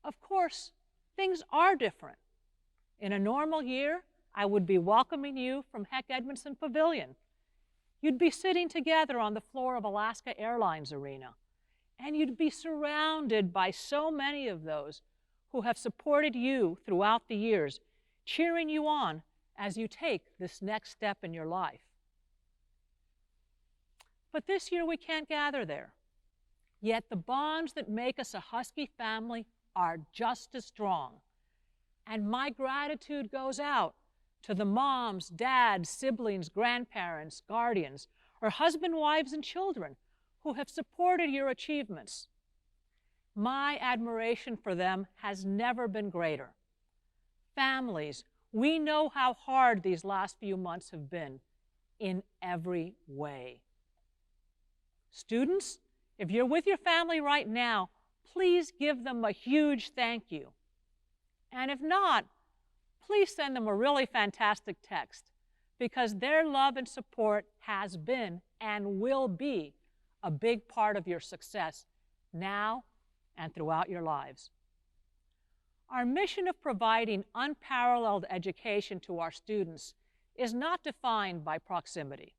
Of course, things are different. In a normal year, I would be welcoming you from Heck Edmondson Pavilion. You'd be sitting together on the floor of Alaska Airlines Arena, and you'd be surrounded by so many of those who have supported you throughout the years, cheering you on as you take this next step in your life. But this year we can't gather there. Yet the bonds that make us a Husky family are just as strong. And my gratitude goes out to the moms, dads, siblings, grandparents, guardians, or husband, wives, and children who have supported your achievements. My admiration for them has never been greater. Families, we know how hard these last few months have been in every way. Students, if you're with your family right now, please give them a huge thank you. And if not, please send them a really fantastic text, because their love and support has been and will be a big part of your success now and throughout your lives. Our mission of providing unparalleled education to our students is not defined by proximity.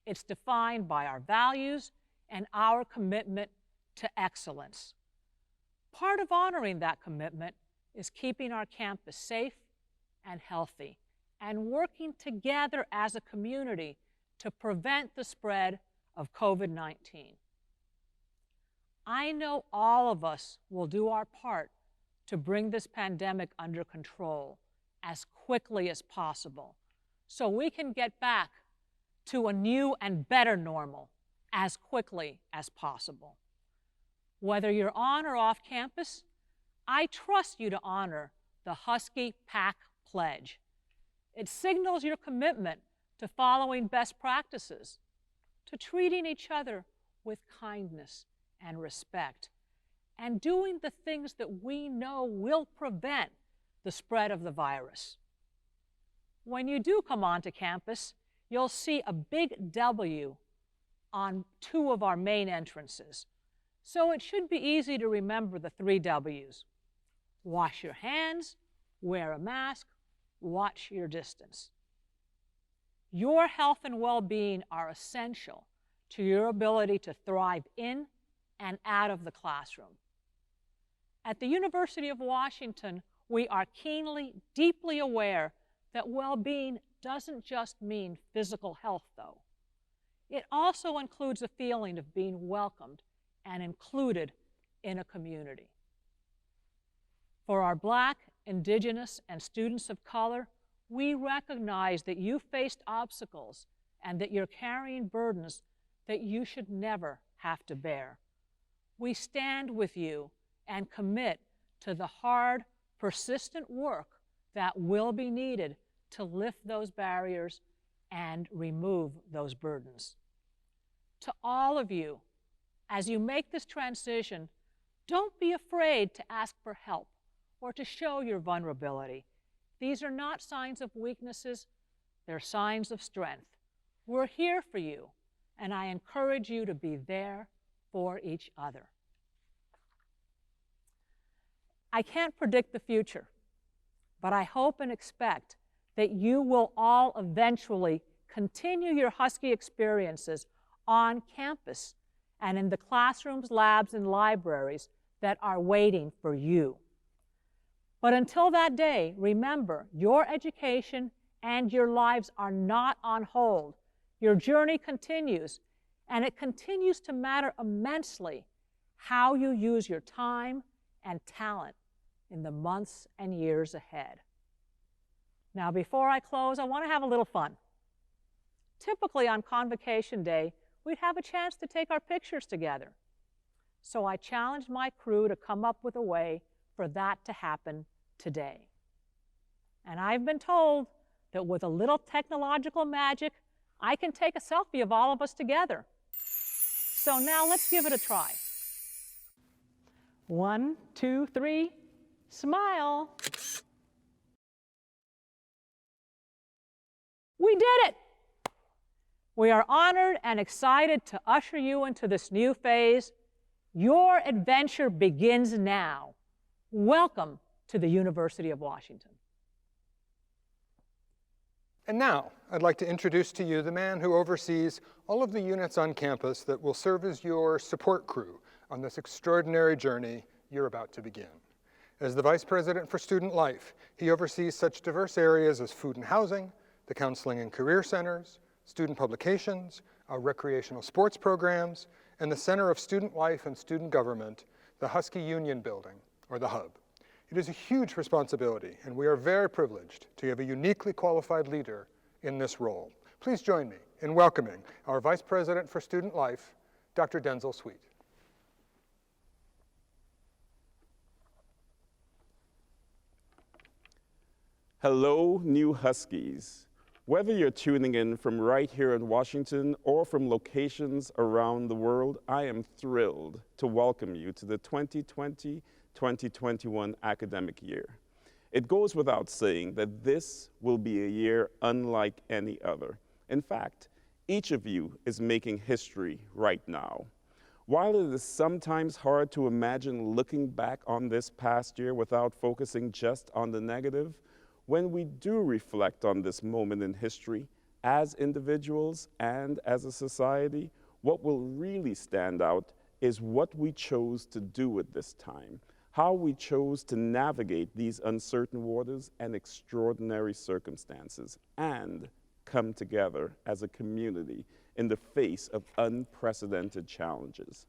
It's defined by our values and our commitment to excellence. Part of honoring that commitment is keeping our campus safe and healthy and working together as a community to prevent the spread of COVID-19. I know all of us will do our part to bring this pandemic under control as quickly as possible so we can get back to a new and better normal as quickly as possible. Whether you're on or off campus, I trust you to honor the Husky PAC Pledge. It signals your commitment to following best practices, to treating each other with kindness and respect, and doing the things that we know will prevent the spread of the virus. When you do come onto campus, you'll see a big W on 2 of our main entrances. So it should be easy to remember the 3 W's. Wash your hands, wear a mask, watch your distance. Your health and well-being are essential to your ability to thrive in and out of the classroom. At the University of Washington, we are keenly, deeply aware that well-being doesn't just mean physical health, though. It also includes a feeling of being welcomed and included in a community. For our Black, Indigenous, and students of color, we recognize that you faced obstacles and that you're carrying burdens that you should never have to bear. We stand with you and commit to the hard, persistent work that will be needed to lift those barriers and remove those burdens. To all of you, as you make this transition, don't be afraid to ask for help or to show your vulnerability. These are not signs of weaknesses, they're signs of strength. We're here for you, and I encourage you to be there for each other. I can't predict the future, but I hope and expect that you will all eventually continue your Husky experiences on campus and in the classrooms, labs, and libraries that are waiting for you. But until that day, remember, your education and your lives are not on hold. Your journey continues, and it continues to matter immensely how you use your time and talent in the months and years ahead. Now, before I close, I want to have a little fun. Typically on Convocation Day, we'd have a chance to take our pictures together. So I challenged my crew to come up with a way for that to happen today. And I've been told that with a little technological magic, I can take a selfie of all of us together. So now let's give it a try. 1, 2, 3, smile. We did it! We are honored and excited to usher you into this new phase. Your adventure begins now. Welcome to the University of Washington. And now, I'd like to introduce to you the man who oversees all of the units on campus that will serve as your support crew on this extraordinary journey you're about to begin. As the Vice President for Student Life, he oversees such diverse areas as food and housing, the Counseling and Career Centers, student publications, our recreational sports programs, and the Center of Student Life and Student Government, the Husky Union Building, or the Hub. It is a huge responsibility, and we are very privileged to have a uniquely qualified leader in this role. Please join me in welcoming our Vice President for Student Life, Dr. Denzel Sweet. Hello, new Huskies. Whether you're tuning in from right here in Washington or from locations around the world, I am thrilled to welcome you to the 2020-2021 academic year. It goes without saying that this will be a year unlike any other. In fact, each of you is making history right now. While it is sometimes hard to imagine looking back on this past year without focusing just on the negative, when we do reflect on this moment in history, as individuals and as a society, what will really stand out is what we chose to do at this time, how we chose to navigate these uncertain waters and extraordinary circumstances, and come together as a community in the face of unprecedented challenges.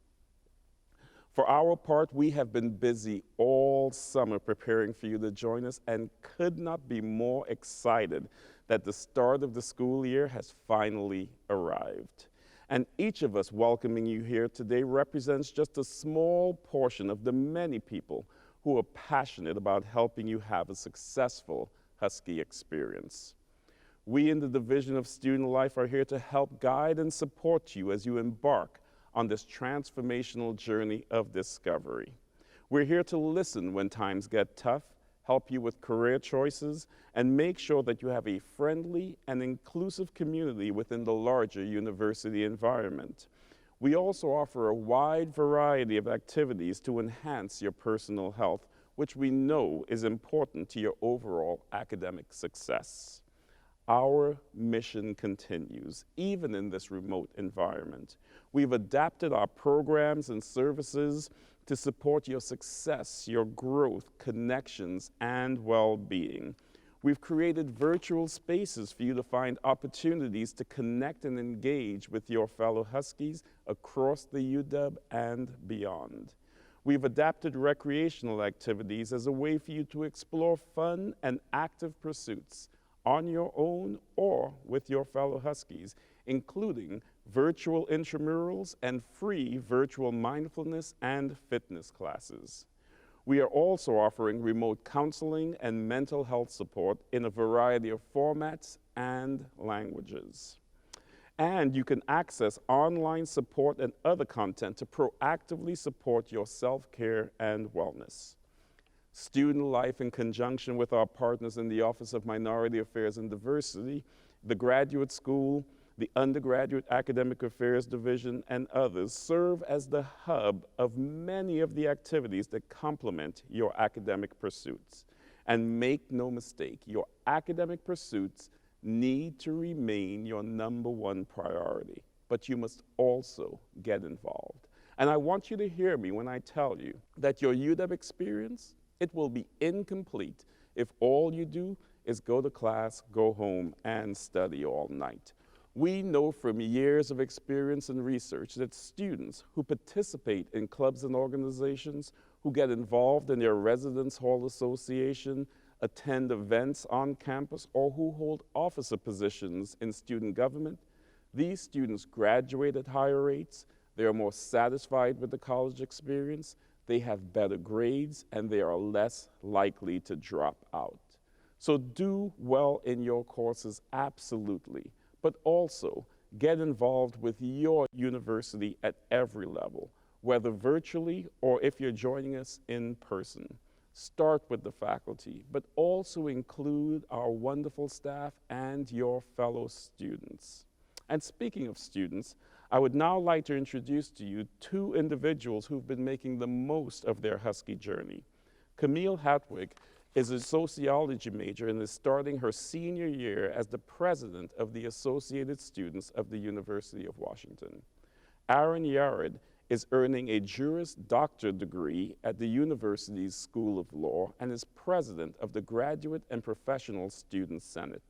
For our part, we have been busy all summer preparing for you to join us and could not be more excited that the start of the school year has finally arrived. And each of us welcoming you here today represents just a small portion of the many people who are passionate about helping you have a successful Husky experience. We in the Division of Student Life are here to help guide and support you as you embark on this transformational journey of discovery. We're here to listen when times get tough, help you with career choices, and make sure that you have a friendly and inclusive community within the larger university environment. We also offer a wide variety of activities to enhance your personal health, which we know is important to your overall academic success. Our mission continues, even in this remote environment. We've adapted our programs and services to support your success, your growth, connections, and well-being. We've created virtual spaces for you to find opportunities to connect and engage with your fellow Huskies across the UW and beyond. We've adapted recreational activities as a way for you to explore fun and active pursuits on your own or with your fellow Huskies, including virtual intramurals and free virtual mindfulness and fitness classes. We are also offering remote counseling and mental health support in a variety of formats and languages. And you can access online support and other content to proactively support your self-care and wellness. Student Life, in conjunction with our partners in the Office of Minority Affairs and Diversity, the Graduate School, the Undergraduate Academic Affairs Division, and others, serve as the hub of many of the activities that complement your academic pursuits. And make no mistake, your academic pursuits need to remain your #1 priority. but you must also get involved. And I want you to hear me when I tell you that your UW experience, it will be incomplete if all you do is go to class, go home, and study all night. We know from years of experience and research that students who participate in clubs and organizations, who get involved in their residence hall association, attend events on campus, or who hold officer positions in student government, these students graduate at higher rates, they are more satisfied with the college experience, they have better grades, and they are less likely to drop out. So do well in your courses, absolutely, but also get involved with your university at every level, whether virtually or if you're joining us in person. Start with the faculty, but also include our wonderful staff and your fellow students. And speaking of students, I would now like to introduce to you two individuals who've been making the most of their Husky journey. Camille Hatwig is a sociology major and is starting her senior year as the president of the Associated Students of the University of Washington. Aaron Yared is earning a Juris Doctor degree at the university's School of Law and is president of the Graduate and Professional Student Senate.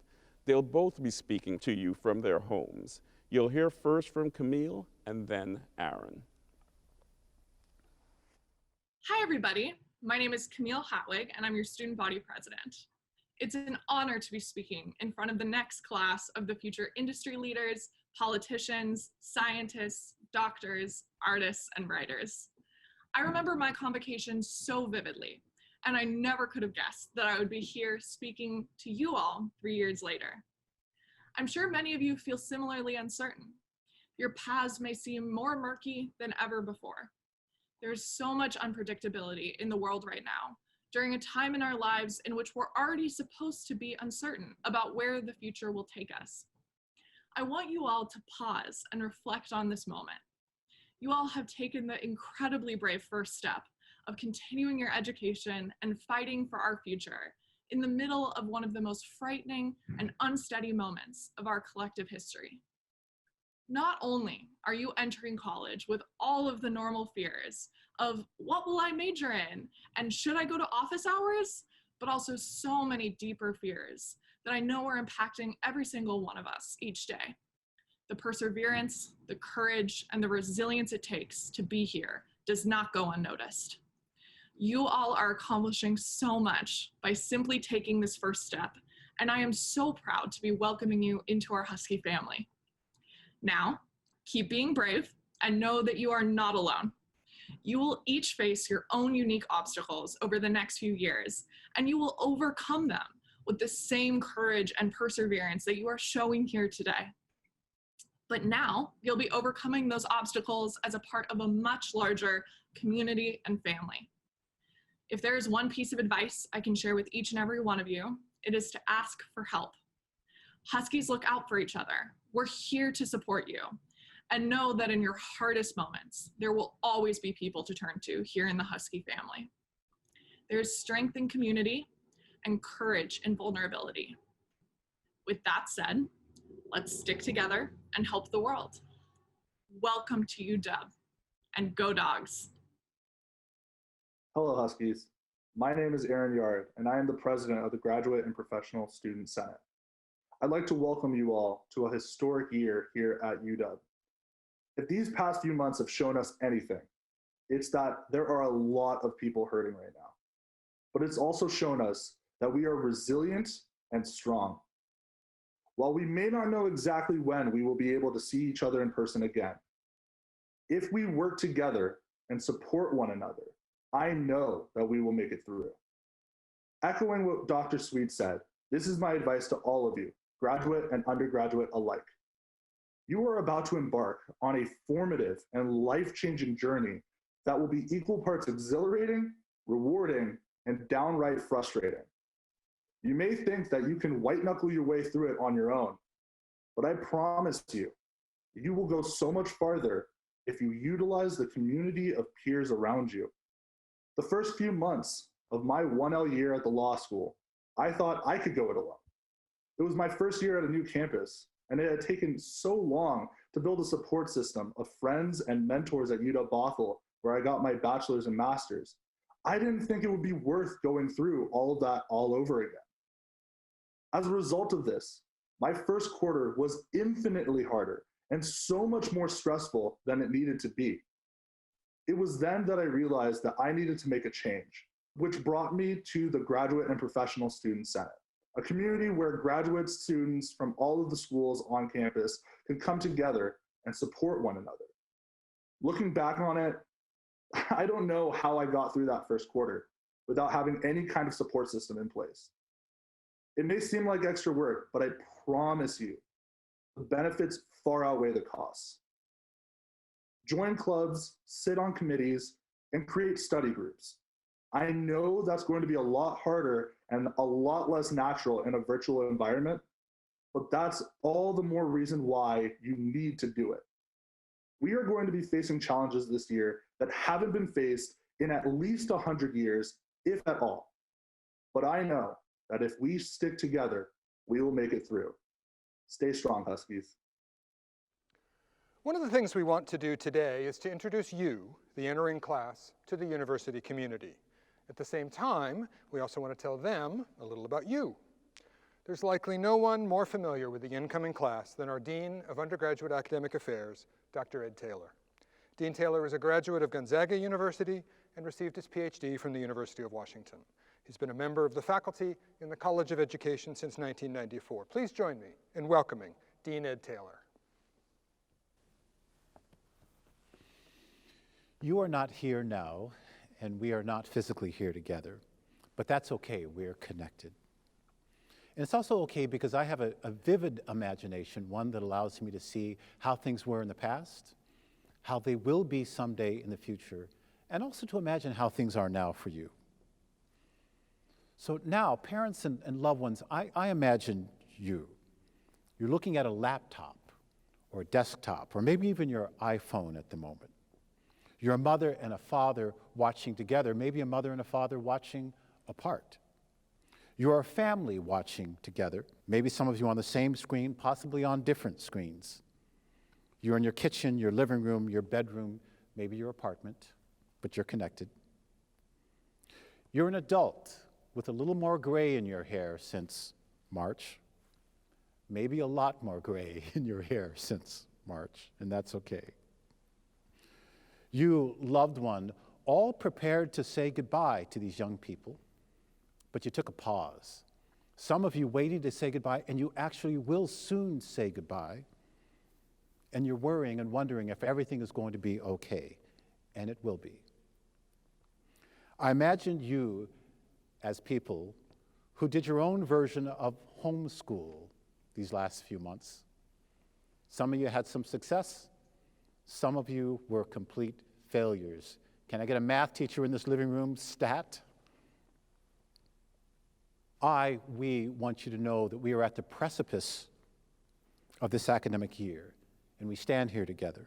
They'll both be speaking to you from their homes. You'll hear first from Camille and then Aaron. Hi, everybody. My name is Camille Hatwig, and I'm your student body president. It's an honor to be speaking in front of the next class of the future industry leaders, politicians, scientists, doctors, artists, and writers. I remember my convocation so vividly, and I never could have guessed that I would be here speaking to you all 3 years later. I'm sure many of you feel similarly uncertain. Your paths may seem more murky than ever before. There's so much unpredictability in the world right now, during a time in our lives in which we're already supposed to be uncertain about where the future will take us. I want you all to pause and reflect on this moment. You all have taken the incredibly brave first step of continuing your education and fighting for our future in the middle of one of the most frightening and unsteady moments of our collective history. Not only are you entering college with all of the normal fears of what will I major in and should I go to office hours, but also so many deeper fears that I know are impacting every single one of us each day. The perseverance, the courage, and the resilience it takes to be here does not go unnoticed. You all are accomplishing so much by simply taking this first step, and I am so proud to be welcoming you into our Husky family. Now, keep being brave and know that you are not alone. You will each face your own unique obstacles over the next few years, and you will overcome them with the same courage and perseverance that you are showing here today. But now, you'll be overcoming those obstacles as a part of a much larger community and family. If there is one piece of advice I can share with each and every one of you, it is to ask for help. Huskies look out for each other. We're here to support you. And know that in your hardest moments, there will always be people to turn to here in the Husky family. There's strength in community and courage in vulnerability. With that said, let's stick together and help the world. Welcome to UW, and go Dogs. Hello, Huskies. My name is Aaron Yard, and I am the president of the Graduate and Professional Student Senate. I'd like to welcome you all to a historic year here at UW. If these past few months have shown us anything, it's that there are a lot of people hurting right now. But it's also shown us that we are resilient and strong. While we may not know exactly when we will be able to see each other in person again, if we work together and support one another, I know that we will make it through. Echoing what Dr. Sweet said, this is my advice to all of you, graduate and undergraduate alike. You are about to embark on a formative and life-changing journey that will be equal parts exhilarating, rewarding, and downright frustrating. You may think that you can white-knuckle your way through it on your own, but I promise you, you will go so much farther if you utilize the community of peers around you. The first few months of my 1L year at the law school, I thought I could go it alone. It was my first year at a new campus, and it had taken so long to build a support system of friends and mentors at UW-Bothell, where I got my bachelor's and master's, I didn't think it would be worth going through all of that all over again. As a result of this, my first quarter was infinitely harder and so much more stressful than it needed to be. It was then that I realized that I needed to make a change, which brought me to the Graduate and Professional Student Senate, a community where graduate students from all of the schools on campus can come together and support one another. Looking back on it, I don't know how I got through that first quarter without having any kind of support system in place. It may seem like extra work, but I promise you, the benefits far outweigh the costs. Join clubs, sit on committees, and create study groups. I know that's going to be a lot harder and a lot less natural in a virtual environment, but that's all the more reason why you need to do it. We are going to be facing challenges this year that haven't been faced in at least 100 years, if at all. But I know that if we stick together, we will make it through. Stay strong, Huskies. One of the things we want to do today is to introduce you, the entering class, to the university community. At the same time, we also want to tell them a little about you. There's likely no one more familiar with the incoming class than our Dean of Undergraduate Academic Affairs, Dr. Ed Taylor. Dean Taylor is a graduate of Gonzaga University and received his PhD from the University of Washington. He's been a member of the faculty in the College of Education since 1994. Please join me in welcoming Dean Ed Taylor. You are not here now, and we are not physically here together, but that's okay, we're connected. And it's also okay because I have a vivid imagination, one that allows me to see how things were in the past, how they will be someday in the future, and also to imagine how things are now for you. So now, parents and loved ones, I imagine you. You're looking at a laptop or a desktop, or maybe even your iPhone at the moment. You're a mother and a father watching together, maybe a mother and a father watching apart. You're a family watching together, maybe some of you on the same screen, possibly on different screens. You're in your kitchen, your living room, your bedroom, maybe your apartment, but you're connected. You're an adult with a little more gray in your hair since March, maybe a lot more gray in your hair since March, and that's okay. You, loved one, all prepared to say goodbye to these young people, but you took a pause. Some of you waited to say goodbye, and you actually will soon say goodbye, and you're worrying and wondering if everything is going to be okay, and it will be. I imagine you as people who did your own version of homeschool these last few months. Some of you had some success, some of you were complete failures. Can I get a math teacher in this living room? Stat. We want you to know that we are at the precipice of this academic year, and we stand here together.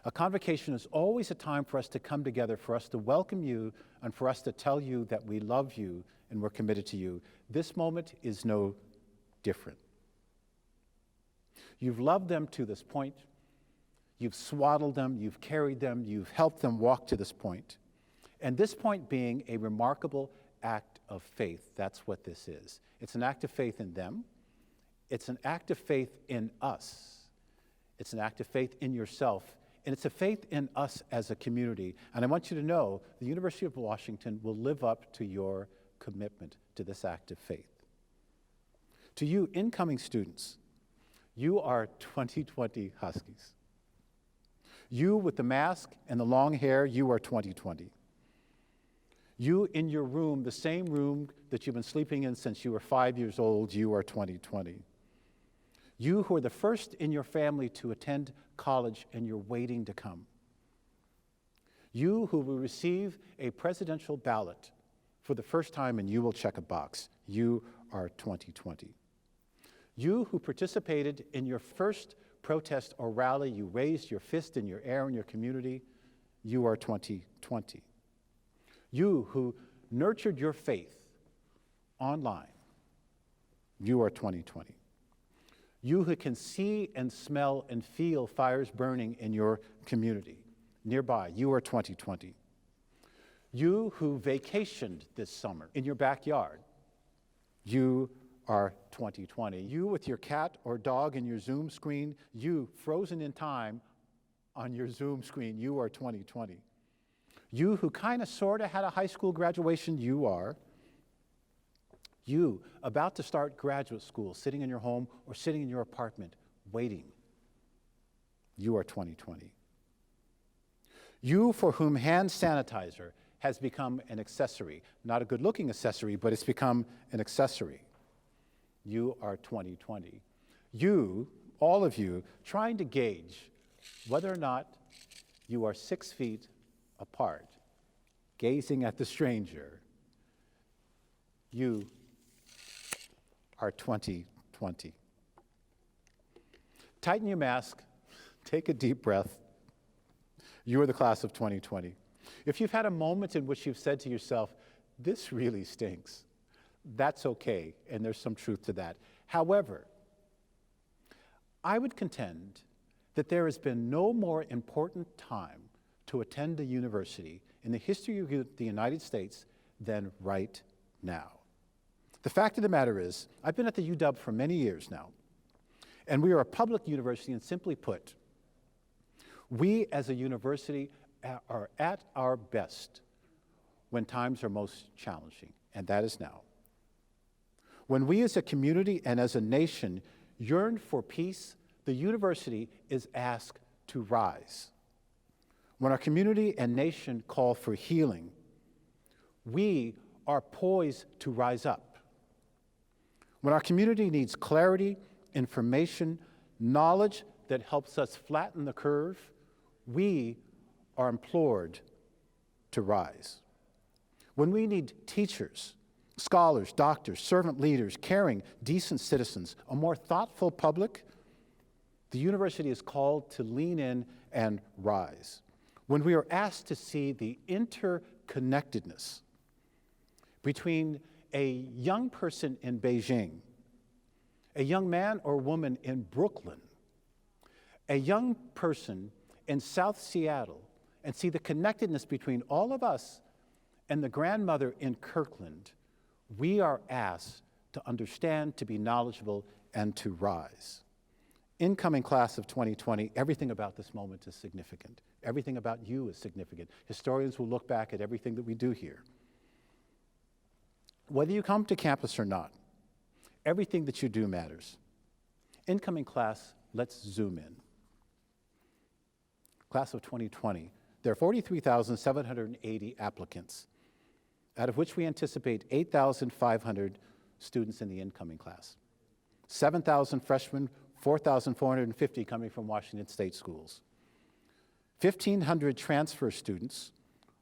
A convocation is always a time for us to come together, for us to welcome you, and for us to tell you that we love you and we're committed to you. This moment is no different. You've loved them to this point. You've swaddled them, you've carried them, you've helped them walk to this point. And this point being a remarkable act of faith. That's what this is. It's an act of faith in them. It's an act of faith in us. It's an act of faith in yourself. And it's a faith in us as a community. And I want you to know the University of Washington will live up to your commitment to this act of faith. To you incoming students, you are 2020 Huskies. You with the mask and the long hair, you are 2020. You in your room, the same room that you've been sleeping in since you were 5 years old, you are 2020. You who are the first in your family to attend college and you're waiting to come. You who will receive a presidential ballot for the first time and you will check a box, you are 2020. You who participated in your first protest or rally, you raised your fist in your air in your community, you are 2020. You who nurtured your faith online, you are 2020. You who can see and smell and feel fires burning in your community. Nearby, you are 2020. You who vacationed this summer in your backyard, you are 2020. You with your cat or dog in your Zoom screen, you frozen in time on your Zoom screen, you are 2020. You who kind of sort of had a high school graduation, you are. You about to start graduate school, sitting in your home or sitting in your apartment, waiting, you are 2020. You for whom hand sanitizer has become an accessory, not a good-looking accessory, but it's become an accessory. You are 2020. You, all of you, trying to gauge whether or not you are 6 feet apart, gazing at the stranger. You are 2020. Tighten your mask, take a deep breath. You are the class of 2020. If you've had a moment in which you've said to yourself, this really stinks, that's okay, and there's some truth to that. However, I would contend that there has been no more important time to attend a university in the history of the United States than right now. The fact of the matter is, I've been at the UW for many years now, and we are a public university, and simply put, we as a university are at our best when times are most challenging, and that is now. When we as a community and as a nation yearn for peace, the university is asked to rise. When our community and nation call for healing, we are poised to rise up. When our community needs clarity, information, knowledge that helps us flatten the curve, we are implored to rise. When we need teachers, scholars, doctors, servant leaders, caring, decent citizens, a more thoughtful public, the university is called to lean in and rise. When we are asked to see the interconnectedness between a young person in Beijing, a young man or woman in Brooklyn, a young person in South Seattle, and see the connectedness between all of us and the grandmother in Kirkland, we are asked to understand, to be knowledgeable, and to rise. Incoming class of 2020, everything about this moment is significant. Everything about you is significant. Historians will look back at everything that we do here. Whether you come to campus or not, everything that you do matters. Incoming class, let's zoom in. Class of 2020, there are 43,780 applicants, out of which we anticipate 8,500 students in the incoming class. 7,000 freshmen, 4,450 coming from Washington State schools. 1,500 transfer students,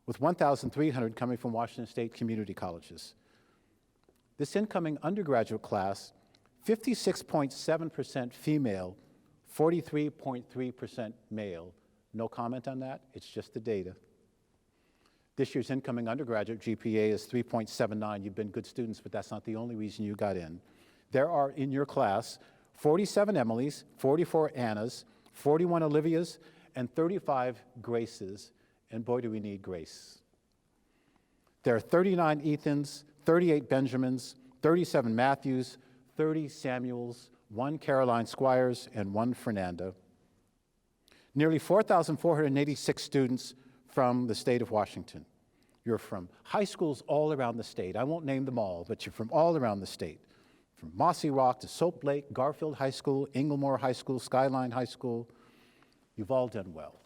with 1,300 coming from Washington State community colleges. This incoming undergraduate class, 56.7% female, 43.3% male. No comment on that, it's just the data. This year's incoming undergraduate GPA is 3.79. You've been good students, but that's not the only reason you got in. There are in your class 47 Emilys, 44 Annas, 41 Olivias, and 35 Graces, and boy do we need grace. There are 39 Ethans, 38 Benjamins, 37 Matthews, 30 Samuels, 1 Caroline Squires, and 1 Fernanda. Nearly 4,486 students from the state of Washington. You're from high schools all around the state. I won't name them all, but you're from all around the state. From Mossy Rock to Soap Lake, Garfield High School, Inglemoor High School, Skyline High School. You've all done well.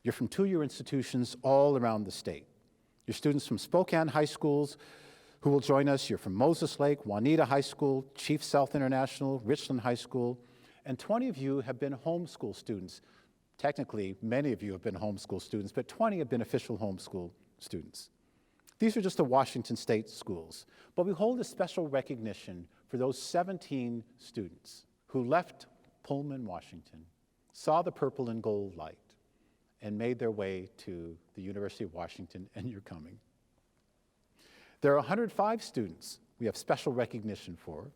You're from two-year institutions all around the state. You're students from Spokane high schools who will join us. You're from Moses Lake, Juanita High School, Chief South International, Richland High School, and 20 of you have been homeschool students. Technically, many of you have been homeschool students, but 20 have been official homeschool students. These are just the Washington State schools, but we hold a special recognition for those 17 students who left Pullman, Washington, saw the purple and gold light, and made their way to the University of Washington, and you're coming. There are 105 students we have special recognition for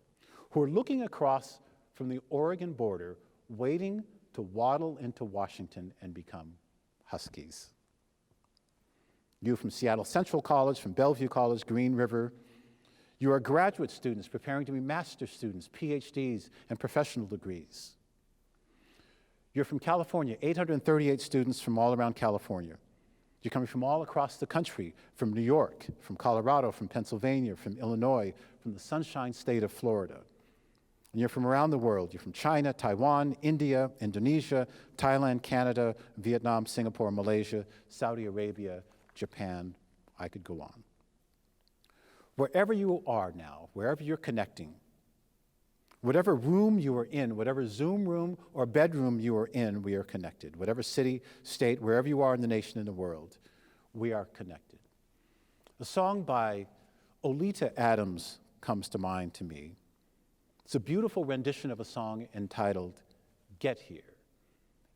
who are looking across from the Oregon border, waiting to waddle into Washington and become Huskies. You from Seattle Central College, from Bellevue College, Green River, you are graduate students preparing to be master's students, PhDs, and professional degrees. You're from California, 838 students from all around California. You're coming from all across the country, from New York, from Colorado, from Pennsylvania, from Illinois, from the Sunshine State of Florida. And you're from around the world. You're from China, Taiwan, India, Indonesia, Thailand, Canada, Vietnam, Singapore, Malaysia, Saudi Arabia, Japan. I could go on. Wherever you are now, wherever you're connecting, whatever room you are in, whatever Zoom room or bedroom you are in, we are connected. Whatever city, state, wherever you are in the nation and the world, we are connected. A song by Oleta Adams comes to mind to me. It's a beautiful rendition of a song entitled Get Here,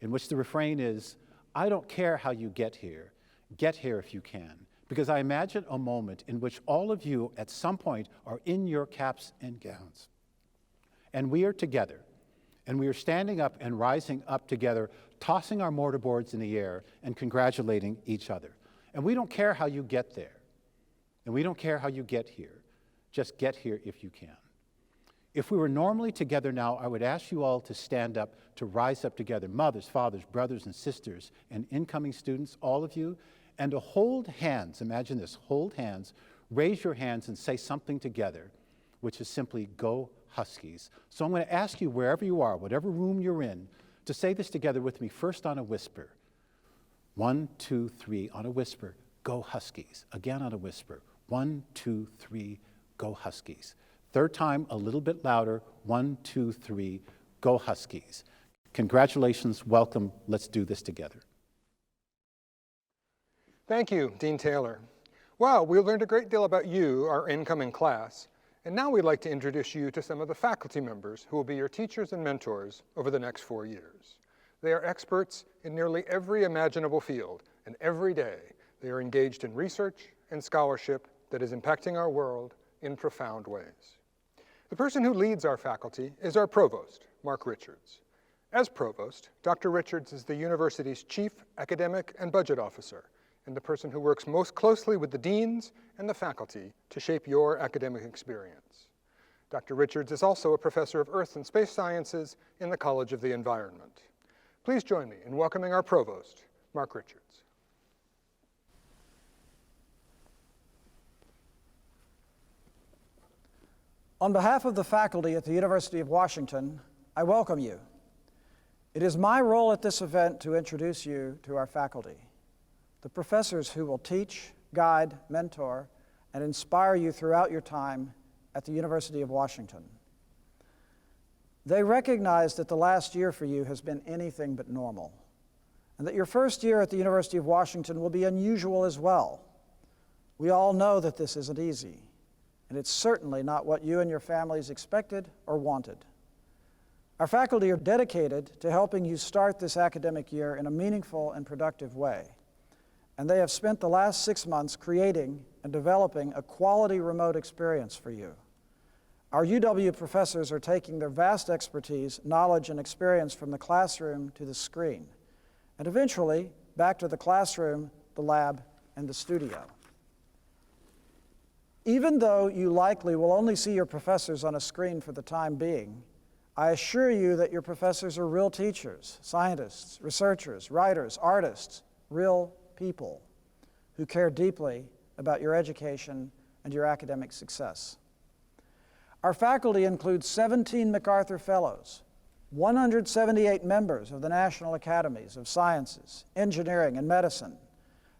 in which the refrain is, I don't care how you get here if you can. Because I imagine a moment in which all of you at some point are in your caps and gowns. And we are together, and we are standing up and rising up together, tossing our mortarboards in the air and congratulating each other. And we don't care how you get there, and we don't care how you get here. Just get here if you can. If we were normally together now, I would ask you all to stand up, to rise up together, mothers, fathers, brothers, and sisters, and incoming students, all of you, and to hold hands. Imagine this, hold hands, raise your hands and say something together, which is simply, go Huskies. So I'm going to ask you, wherever you are, whatever room you're in, to say this together with me, first on a whisper. 1, 2, 3, on a whisper, go Huskies. Again on a whisper, 1, 2, 3, go Huskies. Third time, a little bit louder, 1, 2, 3, go Huskies. Congratulations, welcome, let's do this together. Thank you, Dean Taylor. Wow, we learned a great deal about you, our incoming class, and now we'd like to introduce you to some of the faculty members who will be your teachers and mentors over the next 4 years. They are experts in nearly every imaginable field, and every day they are engaged in research and scholarship that is impacting our world in profound ways. The person who leads our faculty is our provost, Mark Richards. As provost, Dr. Richards is the university's chief academic and budget officer, and the person who works most closely with the deans and the faculty to shape your academic experience. Dr. Richards is also a professor of Earth and Space Sciences in the College of the Environment. Please join me in welcoming our provost, Mark Richards. On behalf of the faculty at the University of Washington, I welcome you. It is my role at this event to introduce you to our faculty, the professors who will teach, guide, mentor, and inspire you throughout your time at the University of Washington. They recognize that the last year for you has been anything but normal, and that your first year at the University of Washington will be unusual as well. We all know that this isn't easy, and it's certainly not what you and your families expected or wanted. Our faculty are dedicated to helping you start this academic year in a meaningful and productive way, and they have spent the last 6 months creating and developing a quality remote experience for you. Our UW professors are taking their vast expertise, knowledge, and experience from the classroom to the screen, and eventually back to the classroom, the lab, and the studio. Even though you likely will only see your professors on a screen for the time being, I assure you that your professors are real teachers, scientists, researchers, writers, artists, real people who care deeply about your education and your academic success. Our faculty includes 17 MacArthur Fellows, 178 members of the National Academies of Sciences, Engineering, and Medicine,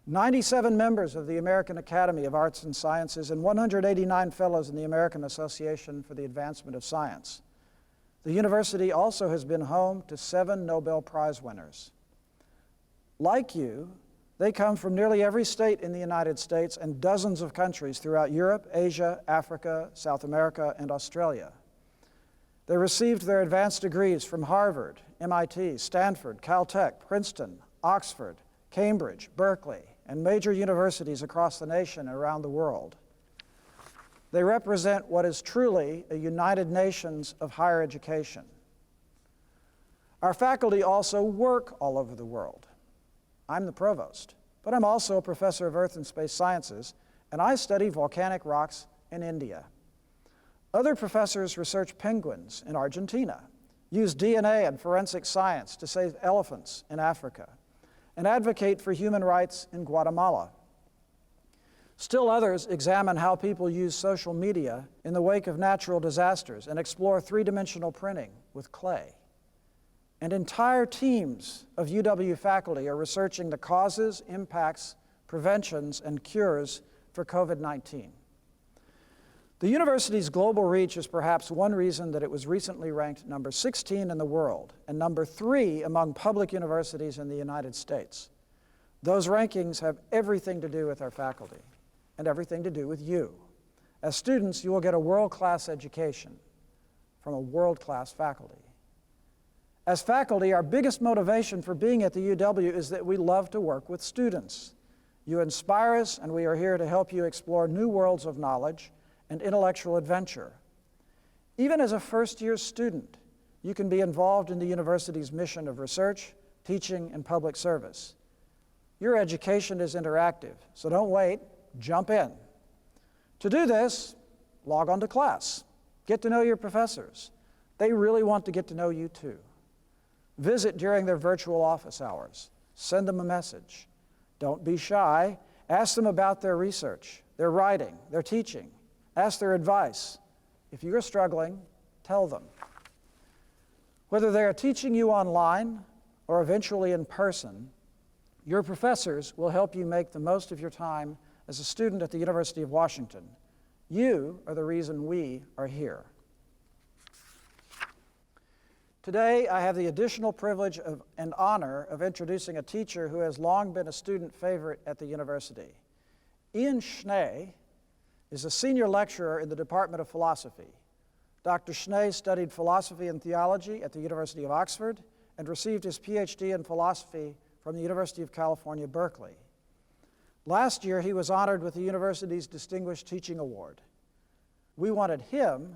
97 members of the American Academy of Arts and Sciences, and 189 fellows in the American Association for the Advancement of Science. The university also has been home to 7 Nobel Prize winners. Like you, they come from nearly every state in the United States and dozens of countries throughout Europe, Asia, Africa, South America, and Australia. They received their advanced degrees from Harvard, MIT, Stanford, Caltech, Princeton, Oxford, Cambridge, Berkeley, and major universities across the nation and around the world. They represent what is truly a United Nations of higher education, Our faculty also work all over the world. I'm the provost, but I'm also a professor of Earth and Space Sciences, and I study volcanic rocks in India. Other professors research penguins in Argentina, use DNA and forensic science to save elephants in Africa, and advocate for human rights in Guatemala. Still others examine how people use social media in the wake of natural disasters and explore three-dimensional printing with clay. And entire teams of UW faculty are researching the causes, impacts, preventions, and cures for COVID-19. The university's global reach is perhaps one reason that it was recently ranked number 16 in the world and number 3 among public universities in the United States. Those rankings have everything to do with our faculty and everything to do with you. As students, you will get a world-class education from a world-class faculty. As faculty, our biggest motivation for being at the UW is that we love to work with students. You inspire us, and we are here to help you explore new worlds of knowledge and intellectual adventure. Even as a first-year student, you can be involved in the university's mission of research, teaching, and public service. Your education is interactive, so don't wait, jump in. To do this, log on to class. Get to know your professors. They really want to get to know you too. Visit during their virtual office hours. Send them a message. Don't be shy. Ask them about their research, their writing, their teaching. Ask their advice. If you're struggling, tell them. Whether they are teaching you online or eventually in person, your professors will help you make the most of your time as a student at the University of Washington. You are the reason we are here. Today, I have the additional privilege and honor of introducing a teacher who has long been a student favorite at the university. Ian Schnee is a senior lecturer in the Department of Philosophy. Dr. Schnee studied philosophy and theology at the University of Oxford and received his PhD in philosophy from the University of California, Berkeley. Last year, he was honored with the university's Distinguished Teaching Award. We wanted him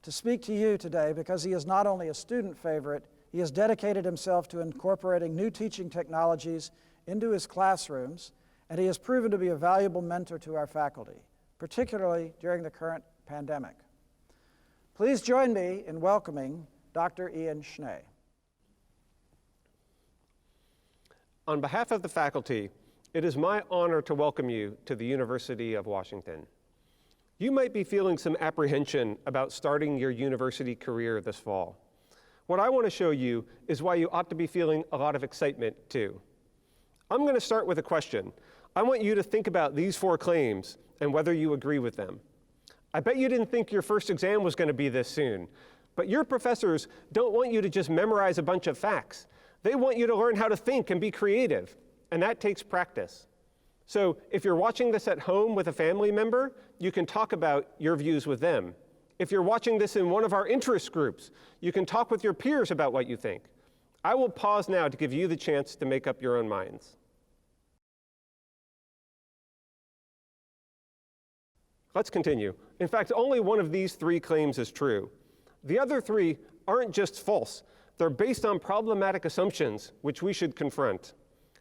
to speak to you today because he is not only a student favorite, he has dedicated himself to incorporating new teaching technologies into his classrooms, and he has proven to be a valuable mentor to our faculty, particularly during the current pandemic. Please join me in welcoming Dr. Ian Schnee. On behalf of the faculty, it is my honor to welcome you to the University of Washington. You might be feeling some apprehension about starting your university career this fall. What I want to show you is why you ought to be feeling a lot of excitement too. I'm going to start with a question. I want you to think about these 4 claims and whether you agree with them. I bet you didn't think your first exam was going to be this soon, but your professors don't want you to just memorize a bunch of facts. They want you to learn how to think and be creative, and that takes practice. So if you're watching this at home with a family member, you can talk about your views with them. If you're watching this in one of our interest groups, you can talk with your peers about what you think. I will pause now to give you the chance to make up your own minds. Let's continue. In fact, only one of these 3 claims is true. The other 3 aren't just false. They're based on problematic assumptions, which we should confront.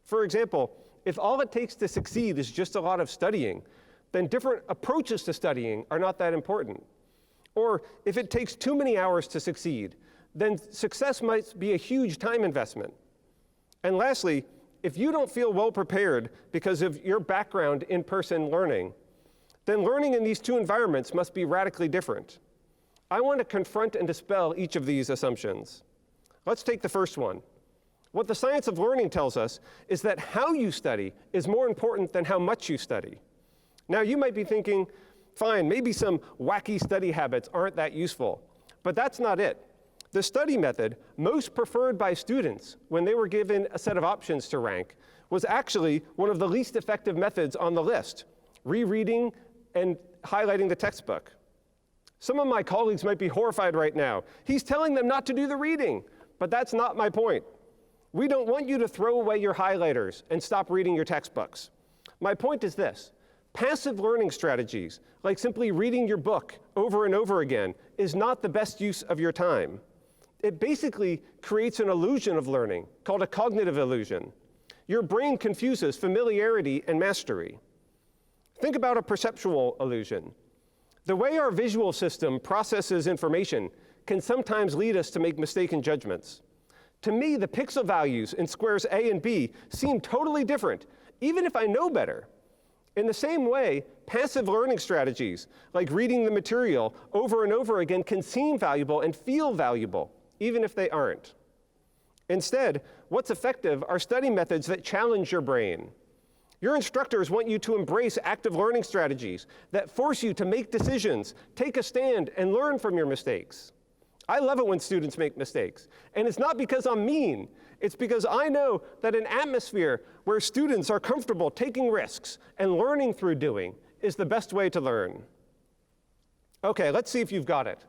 For example, if all it takes to succeed is just a lot of studying, then different approaches to studying are not that important. Or if it takes too many hours to succeed, then success might be a huge time investment. And lastly, if you don't feel well prepared because of your background in person learning, then learning in these 2 environments must be radically different. I want to confront and dispel each of these assumptions. Let's take the first one. What the science of learning tells us is that how you study is more important than how much you study. Now, you might be thinking, fine, maybe some wacky study habits aren't that useful, but that's not it. The study method most preferred by students when they were given a set of options to rank was actually one of the least effective methods on the list, rereading and highlighting the textbook. Some of my colleagues might be horrified right now. He's telling them not to do the reading, but that's not my point. We don't want you to throw away your highlighters and stop reading your textbooks. My point is this: passive learning strategies, like simply reading your book over and over again, is not the best use of your time. It basically creates an illusion of learning called a cognitive illusion. Your brain confuses familiarity and mastery. Think about a perceptual illusion. The way our visual system processes information can sometimes lead us to make mistaken judgments. To me, the pixel values in squares A and B seem totally different, even if I know better. In the same way, passive learning strategies, like reading the material over and over again, can seem valuable and feel valuable, even if they aren't. Instead, what's effective are study methods that challenge your brain. Your instructors want you to embrace active learning strategies that force you to make decisions, take a stand, and learn from your mistakes. I love it when students make mistakes, and it's not because I'm mean. It's because I know that an atmosphere where students are comfortable taking risks and learning through doing is the best way to learn. Okay, let's see if you've got it.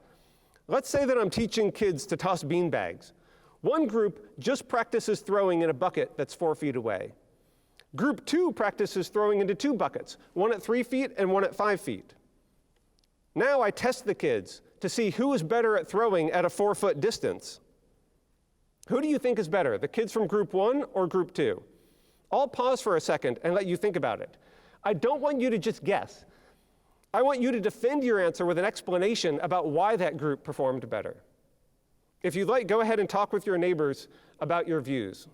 Let's say that I'm teaching kids to toss beanbags. One group just practices throwing in a bucket that's 4 feet away. Group 2 practices throwing into 2 buckets, one at 3 feet and one at 5 feet. Now I test the kids to see who is better at throwing at a 4-foot distance. Who do you think is better, the kids from group 1 or group 2? I'll pause for a second and let you think about it. I don't want you to just guess. I want you to defend your answer with an explanation about why that group performed better. If you'd like, go ahead and talk with your neighbors about your views.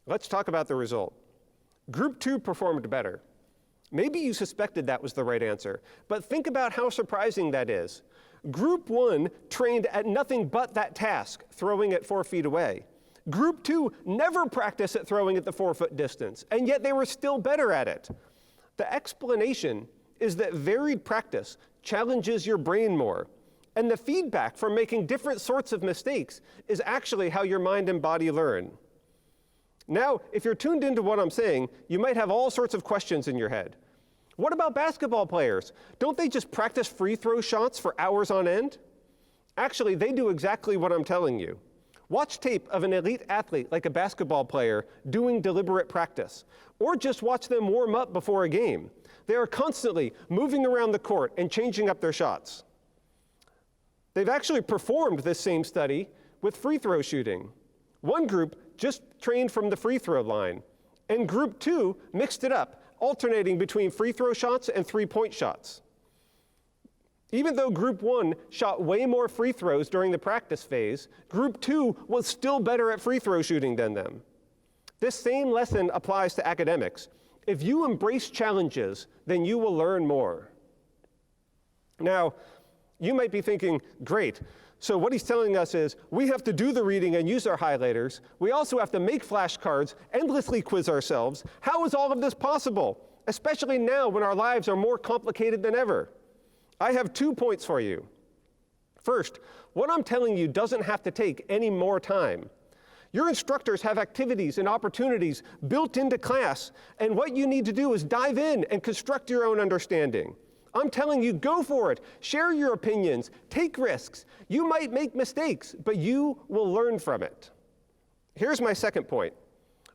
Let's talk about the result. Group 2 performed better. Maybe you suspected that was the right answer, but think about how surprising that is. Group 1 trained at nothing but that task, throwing at 4 feet away. Group 2 never practiced at throwing at the 4-foot distance, and yet they were still better at it. The explanation is that varied practice challenges your brain more, and the feedback from making different sorts of mistakes is actually how your mind and body learn. Now, if you're tuned into what I'm saying, you might have all sorts of questions in your head. What about basketball players? Don't they just practice free throw shots for hours on end? Actually, they do exactly what I'm telling you. Watch tape of an elite athlete like a basketball player doing deliberate practice, or just watch them warm up before a game. They are constantly moving around the court and changing up their shots. They've actually performed this same study with free throw shooting. One group just trained from the free throw line, and group 2 mixed it up, alternating between free throw shots and 3-point shots. Even though group 1 shot way more free throws during the practice phase, group 2 was still better at free throw shooting than them. This same lesson applies to academics. If you embrace challenges, then you will learn more. Now, you might be thinking, great, so what he's telling us is we have to do the reading and use our highlighters. We also have to make flashcards, endlessly quiz ourselves. How is all of this possible, especially now when our lives are more complicated than ever? I have 2 points for you. First, what I'm telling you doesn't have to take any more time. Your instructors have activities and opportunities built into class, and what you need to do is dive in and construct your own understanding. I'm telling you, go for it. Share your opinions. Take risks. You might make mistakes, but you will learn from it. Here's my second point.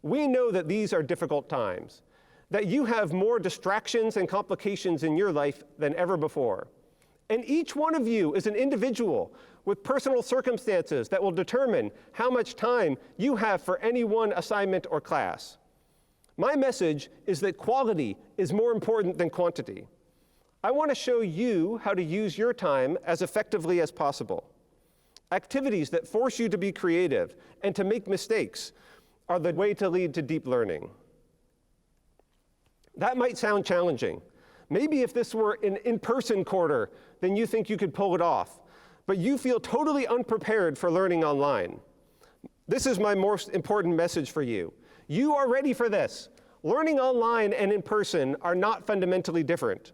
We know that these are difficult times, that you have more distractions and complications in your life than ever before. And each one of you is an individual with personal circumstances that will determine how much time you have for any one assignment or class. My message is that quality is more important than quantity. I want to show you how to use your time as effectively as possible. Activities that force you to be creative and to make mistakes are the way to lead to deep learning. That might sound challenging. Maybe if this were an in-person quarter, then you think you could pull it off, but you feel totally unprepared for learning online. This is my most important message for you. You are ready for this. Learning online and in person are not fundamentally different.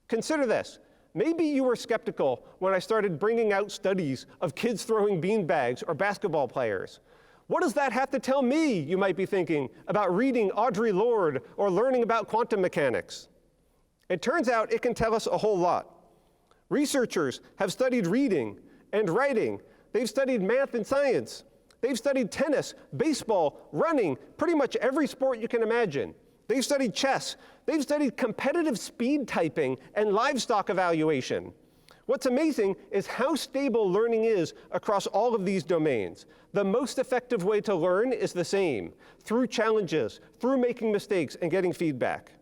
Consider this. Maybe you were skeptical when I started bringing out studies of kids throwing beanbags or basketball players. What does that have to tell me, you might be thinking, about reading Audre Lorde or learning about quantum mechanics? It turns out it can tell us a whole lot. Researchers have studied reading and writing. They've studied math and science. They've studied tennis, baseball, running, pretty much every sport you can imagine. They've studied chess. They've studied competitive speed typing and livestock evaluation. What's amazing is how stable learning is across all of these domains. The most effective way to learn is the same, through challenges, through making mistakes and getting feedback.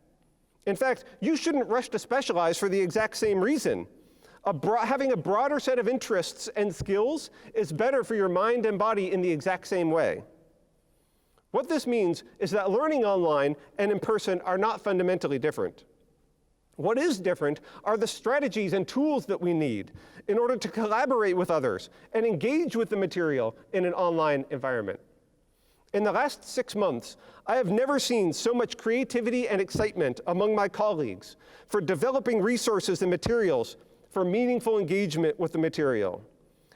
In fact, you shouldn't rush to specialize for the exact same reason. Having a broader set of interests and skills is better for your mind and body in the exact same way. What this means is that learning online and in person are not fundamentally different. What is different are the strategies and tools that we need in order to collaborate with others and engage with the material in an online environment. In the last 6 months, I have never seen so much creativity and excitement among my colleagues for developing resources and materials for meaningful engagement with the material.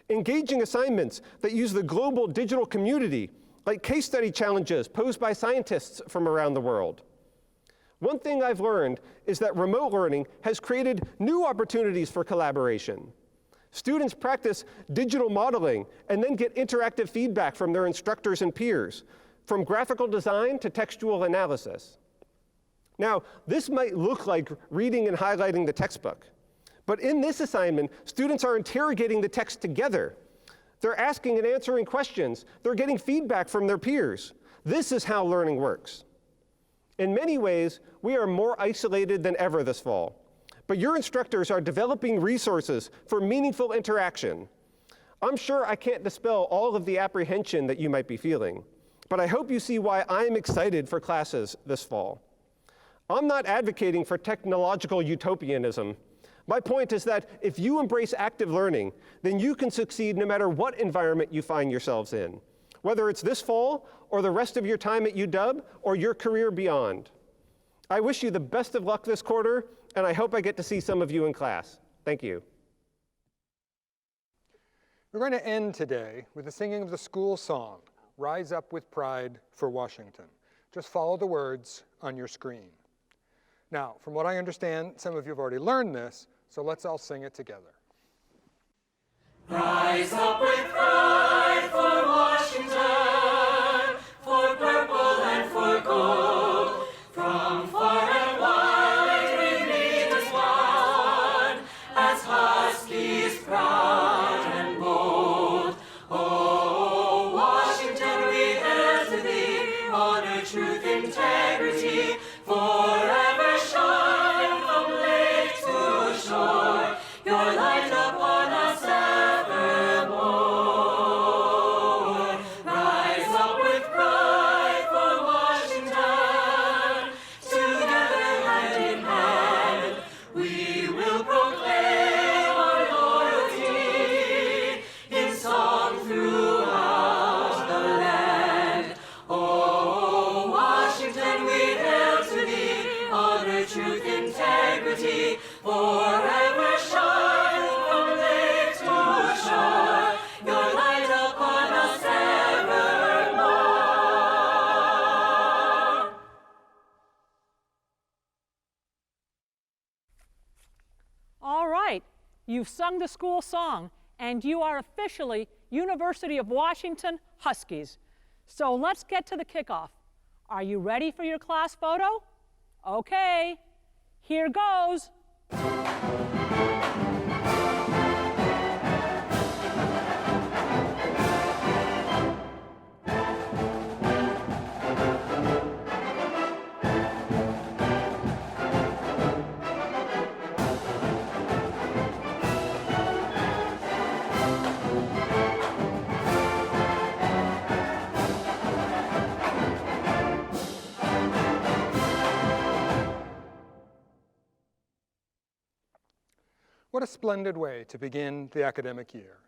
Engaging assignments that use the global digital community, like case study challenges posed by scientists from around the world. One thing I've learned is that remote learning has created new opportunities for collaboration. Students practice digital modeling and then get interactive feedback from their instructors and peers, from graphical design to textual analysis. Now, this might look like reading and highlighting the textbook, but in this assignment, students are interrogating the text together. They're asking and answering questions. They're getting feedback from their peers. This is how learning works. In many ways, we are more isolated than ever this fall, but your instructors are developing resources for meaningful interaction. I'm sure I can't dispel all of the apprehension that you might be feeling, but I hope you see why I'm excited for classes this fall. I'm not advocating for technological utopianism. My point is that if you embrace active learning, then you can succeed no matter what environment you find yourselves in, whether it's this fall or the rest of your time at UW or your career beyond. I wish you the best of luck this quarter, and I hope I get to see some of you in class. Thank you. We're going to end today with the singing of the school song, Rise Up with Pride for Washington. Just follow the words on your screen. Now, from what I understand, some of you have already learned this, so let's all sing it together. Rise up with pride for Washington, for purple and for gold, from far and wide we meet as one, as Huskies proud and bold. Oh, Washington, we hail to thee, honor, truth, integrity, forever shine from lake to shore, your light upon us evermore. Rise up with pride for Washington, together hand in hand, we will proclaim our loyalty in song throughout the land. Oh, Washington, we hail to thee, honor, truth, integrity, forever shine from lake to shore, your light upon us evermore. All right, you've sung the school song, and you are officially University of Washington Huskies. So let's get to the kickoff. Are you ready for your class photo? Okay, here goes. What a splendid way to begin the academic year.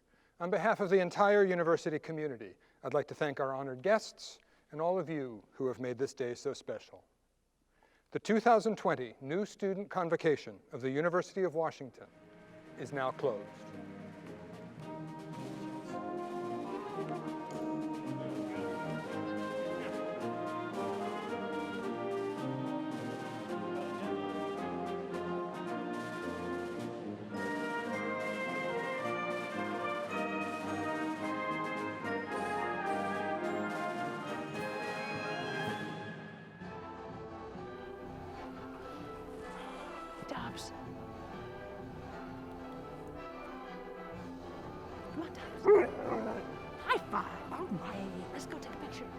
On behalf of the entire university community, I'd like to thank our honored guests and all of you who have made this day so special. The 2020 New Student Convocation of the University of Washington is now closed. Tubbs. Come on, Tubbs. High five. All right. Let's go take a picture.